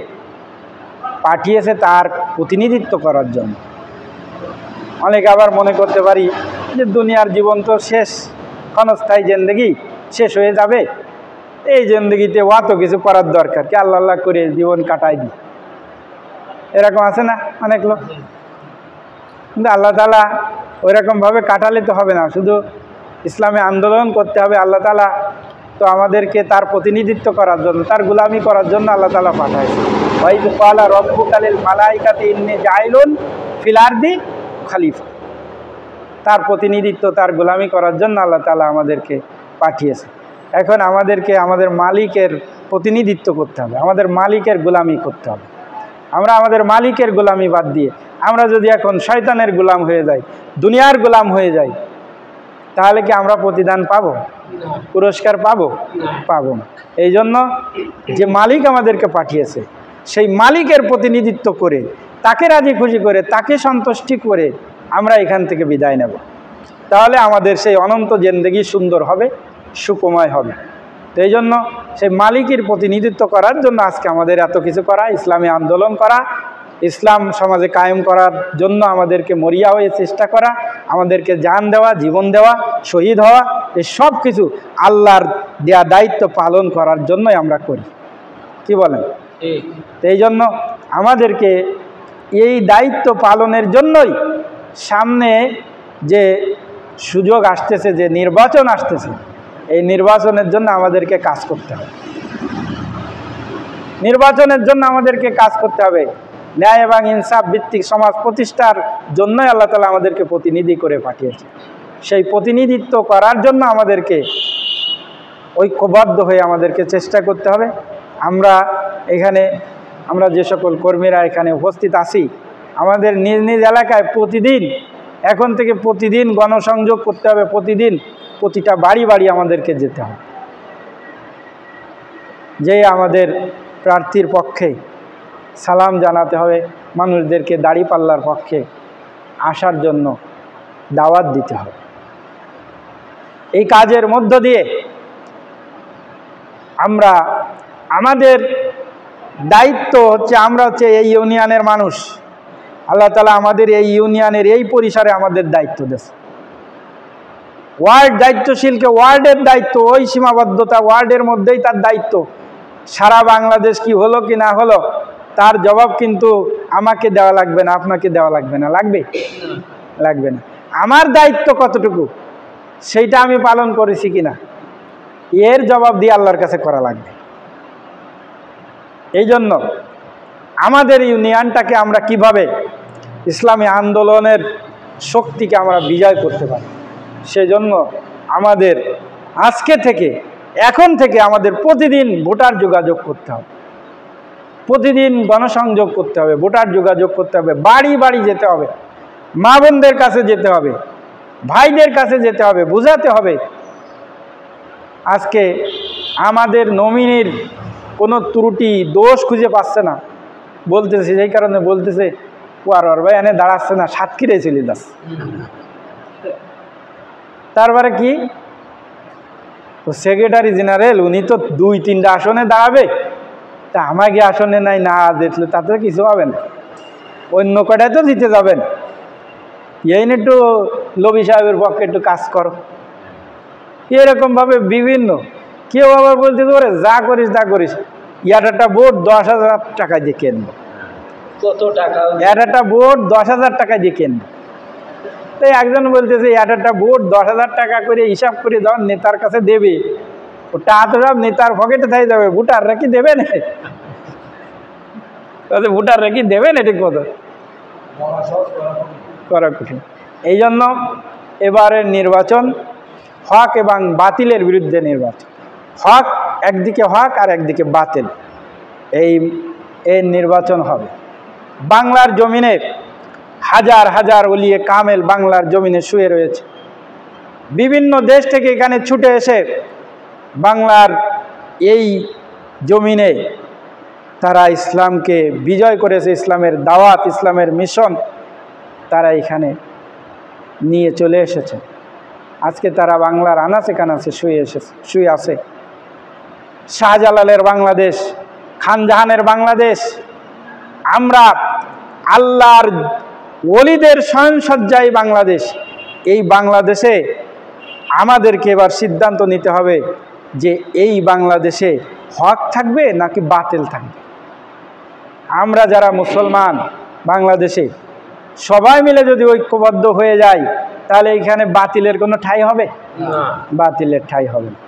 পাঠিয়েছে তার প্রতিনিধিত্ব করার জন্য। অনেকে আবার মনে করতে পারি যে দুনিয়ার জীবন তো শেষ, ক্ষণস্থায়ী জিন্দেগি শেষ হয়ে যাবে, এই জিন্দেগিতে অত কিছু করার দরকার কি, আল্লাহ আল্লাহ করে জীবন কাটাই দিই, এরকম আছে না অনেক লোক। কিন্তু আল্লাহ তাআলা ওইরকমভাবে কাটালে তো হবে না, শুধু ইসলামে আন্দোলন করতে হবে। আল্লাহ তাআলা তো আমাদেরকে তার প্রতিনিধিত্ব করার জন্য, তার গোলামি করার জন্য আল্লাহ তাআলা পাঠাইছে। ওয়াইদ ক্বালা রাব্বুকা লিল মালাইকাতি ইন্নী জাইলুন ফিল আরদি খলিফা। তার প্রতিনিধিত্ব, তার গোলামি করার জন্য আল্লাহ তাআলা আমাদেরকে পাঠিয়েছে। এখন আমাদেরকে আমাদের মালিকের প্রতিনিধিত্ব করতে হবে, আমাদের মালিকের গোলামি করতে হবে। আমরা আমাদের মালিকের গোলামি বাদ দিয়ে আমরা যদি এখন শয়তানের গোলাম হয়ে যাই, দুনিয়ার গোলাম হয়ে যাই, তাহলে কি আমরা প্রতিদান পাবো? পুরস্কার পাবো? পাবো না। এই জন্য যে মালিক আমাদেরকে পাঠিয়েছে সেই মালিকের প্রতিনিধিত্ব করে, তাকে রাজি খুশি করে, তাকে সন্তুষ্টি করে আমরা এখান থেকে বিদায় নেব। তাহলে আমাদের সেই অনন্ত জিন্দেগি সুন্দর হবে, সুখময় হবে। তো এই জন্য সেই মালিকের প্রতিনিধিত্ব করার জন্য আজকে আমাদের এত কিছু করা, ইসলামী আন্দোলন করা, ইসলাম সমাজে কায়েম করার জন্য আমাদেরকে মরিয়া হয়ে চেষ্টা করা, আমাদেরকে জান দেওয়া, জীবন দেওয়া, শহীদ হওয়া, এই সব কিছু আল্লাহর দেয়া দায়িত্ব পালন করার জন্যই আমরা করি। কি বলেন? তো এই জন্য আমাদেরকে এই দায়িত্ব পালনের জন্যই সামনে যে সুযোগ আসতেছে, যে নির্বাচন আসতেছে, এই নির্বাচনের জন্য আমাদেরকে কাজ করতে হবে। নির্বাচনের জন্য আমাদেরকে কাজ করতে হবে। ন্যায় এবং ইনসাফ ভিত্তিক সমাজ প্রতিষ্ঠার জন্যই আল্লাহ তাআলা আমাদেরকে প্রতিনিধি করে পাঠিয়েছে। সেই প্রতিনিধিত্ব করার জন্য আমাদেরকে ঐক্যবদ্ধ হয়ে আমাদেরকে চেষ্টা করতে হবে। আমরা যে সকল কর্মীরা এখানে উপস্থিত আছি, আমাদের নিজ নিজ এলাকায় প্রতিদিন, এখন থেকে প্রতিদিন গণসংযোগ করতে হবে। প্রতিদিন প্রতিটা বাড়ি বাড়ি আমাদেরকে যেতে হবে, যে আমাদের প্রার্থীর পক্ষে সালাম জানাতে হবে, মানুষদেরকে দাঁড়িপাল্লার পক্ষে আসার জন্য দাওয়াত দিতে হবে। এই কাজের মধ্য দিয়ে আমরা আমাদের দায়িত্ব হচ্ছে, আমরা হচ্ছে এই ইউনিয়নের মানুষ। আল্লাহ তাআলা আমাদের এই ইউনিয়নের এই পরিসরে আমাদের দায়িত্ব দিয়েছে। ওয়ার্ড দায়িত্বশীলকে ওয়ার্ডের দায়িত্ব, ওই সীমাবদ্ধতা ওয়ার্ডের মধ্যেই তার দায়িত্ব। সারা বাংলাদেশ কি হলো কি না হলো তার জবাব কিন্তু আমাকে দেওয়া লাগবে না, আপনাকে দেওয়া লাগবে না। লাগবে? লাগবে না। আমার দায়িত্ব কতটুকু সেইটা আমি পালন করেছি কিনা, এর জবাব দিয়ে আল্লাহর কাছে করা লাগবে। এই জন্য আমাদের ইউনিয়নটাকে আমরা কিভাবে ইসলামী আন্দোলনের শক্তিকে আমরা বিজয় করতে পারি, সেজন্য আমাদের আজকে থেকে, এখন থেকে আমাদের প্রতিদিন ভোটার যোগাযোগ করতে হবে, প্রতিদিন গণসংযোগ করতে হবে, ভোটার যোগাযোগ করতে হবে, বাড়ি বাড়ি যেতে হবে, মা বোনদের কাছে যেতে হবে, ভাইদের কাছে যেতে হবে, বুঝাতে হবে। আজকে আমাদের নমিনির কোনো ত্রুটি দোষ খুঁজে পাচ্ছে না, বলতেছে, সেই কারণে বলতেছে ওয়ার ভাই এনে দাঁড়াচ্ছে না, সাতক্ষীরে চলে যাচ্ছে। তারপরে কি, সেক্রেটারি জেনারেল উনি তো 2-3টা আসনে দাঁড়াবে, তা আমাকে আসনে নাই না দেখলে তাতে কিছু হবে না, অন্য কটায় তো দিতে যাবেন, এই একটু লবি সাহেবের পক্ষে একটু কাজ করো। এরকমভাবে বিভিন্ন, কেউ আবার বলতেছে ওরে যা করিস তা করিস, একটা ভোট 10,000 টাকা দিয়ে কিনবো। কত টাকা? একটা ভোট 10,000 টাকা দিয়ে কিনবো। তাই একজন বলতেছে একটা ভোট 10,000 টাকা করে হিসাব করে যখন নেতার কাছে দেবে, ওটা তো সব নেতার পকেটে থাই যাবে, ভোটাররা কি দেবেন? ভোটাররা কি দেবেন? এটি কত করা কঠিন। এই জন্য এবারের নির্বাচন হক এবং বাতিলের বিরুদ্ধে নির্বাচন। হক একদিকে, হক আর একদিকে বাতিল, এই নির্বাচন হবে। বাংলার জমিনে হাজার হাজার ওলিয়ে কামেল বাংলার জমিনে শুয়ে রয়েছে। বিভিন্ন দেশ থেকে এখানে ছুটে এসে বাংলার এই জমিনে তারা ইসলামকে বিজয় করেছে, ইসলামের দাওয়াত, ইসলামের মিশন তারা এখানে নিয়ে চলে এসেছে। আজকে তারা বাংলার আনাচে কানাচে শুয়ে আছে। শাহজালালের বাংলাদেশ, খানজাহানের বাংলাদেশ, আমরা আল্লাহর ওলিদের শয়নসজ্জায় বাংলাদেশ। এই বাংলাদেশে আমাদেরকে এবার সিদ্ধান্ত নিতে হবে যে এই বাংলাদেশে হক থাকবে নাকি বাতিল থাকবে। আমরা যারা মুসলমান বাংলাদেশে সবাই মিলে যদি ঐক্যবদ্ধ হয়ে যায়, তাহলে এখানে বাতিলের কোনো ঠাঁই হবে না, বাতিলের ঠাঁই হবে না।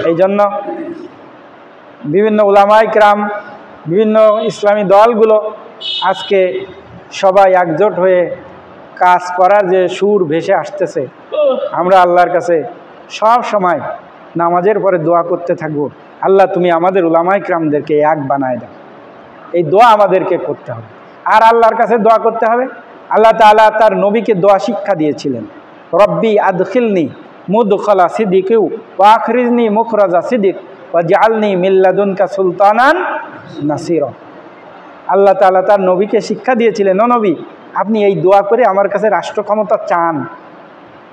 এই জন্য বিভিন্ন উলামায়ে কেরাম, বিভিন্ন ইসলামী দলগুলো আজকে সবাই একজোট হয়ে কাজ করার যে সুর ভেসে আসতেছে, আমরা আল্লাহর কাছে সব সময় নামাজের পরে দোয়া করতে থাকবো, আল্লাহ তুমি আমাদের উলামায়ে কিরামদেরকে এক বানায় দাও। এই দোয়া আমাদেরকে করতে হবে। আর আল্লাহর কাছে দোয়া করতে হবে। আল্লাহ তাআলা তার নবীকে দোয়া শিক্ষা দিয়েছিলেন, রব্বি আদখিলনি মুদখালা সিদ্দিকি ওয়া আখরিজনি মুখরাজা সিদ্দিক ওয়া জাআলনি মিন লাদুনকা সুলতানান নাসিরা। আল্লাহ তাআলা তার নবীকে শিক্ষা দিয়েছিলেন, ও নবী আপনি এই দোয়া করে আমার কাছে রাষ্ট্র ক্ষমতা চান,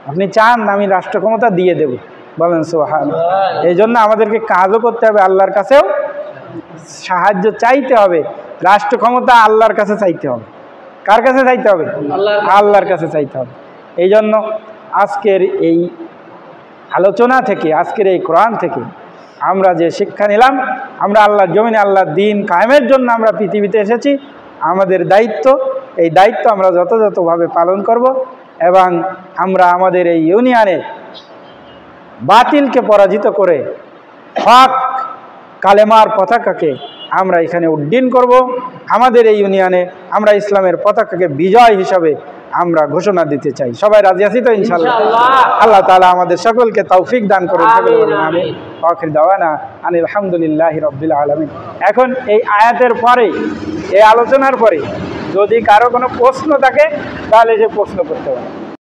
আপনি চান আমি রাষ্ট্র ক্ষমতা দিয়ে দেব। বলেন সুবহানাল্লাহ। এই জন্য আমাদেরকে কাজও করতে হবে, আল্লাহর কাছেও সাহায্য চাইতে হবে। রাষ্ট্র ক্ষমতা আল্লাহর কাছে চাইতে হবে। কার কাছে চাইতে হবে? আল্লাহর কাছে চাইতে হবে। এই জন্য আজকের এই আলোচনা থেকে, আজকের এই কোরআন থেকে আমরা যে শিক্ষা নিলাম, আমরা আল্লাহর জমিনে আল্লাহর দ্বীন কায়েমের জন্য আমরা পৃথিবীতে এসেছি। আমাদের দায়িত্ব, এই দায়িত্ব আমরা যথাযথভাবে পালন করব এবং আমরা আমাদের এই ইউনিয়নে বাতিলকে পরাজিত করে হক কালেমার পতাকাকে আমরা এখানে উড্ডীন করব। আমাদের এই ইউনিয়নে আমরা ইসলামের পতাকাকে বিজয় হিসাবে আমরা ঘোষণা দিতে চাই। সবাই রাজি আছি তো ইনশাআল্লাহ? আল্লাহ তাআলা আমাদের সকলকে তৌফিক দান করুন। আমিন। আখির দাওয়ানা আনিল হামদুলিল্লাহি রাব্বিল আলামিন। এখন এই আয়াতের পরে, এই আলোচনার পরে যদি কারো কোনো প্রশ্ন থাকে তাহলে সে প্রশ্ন করতে পারে।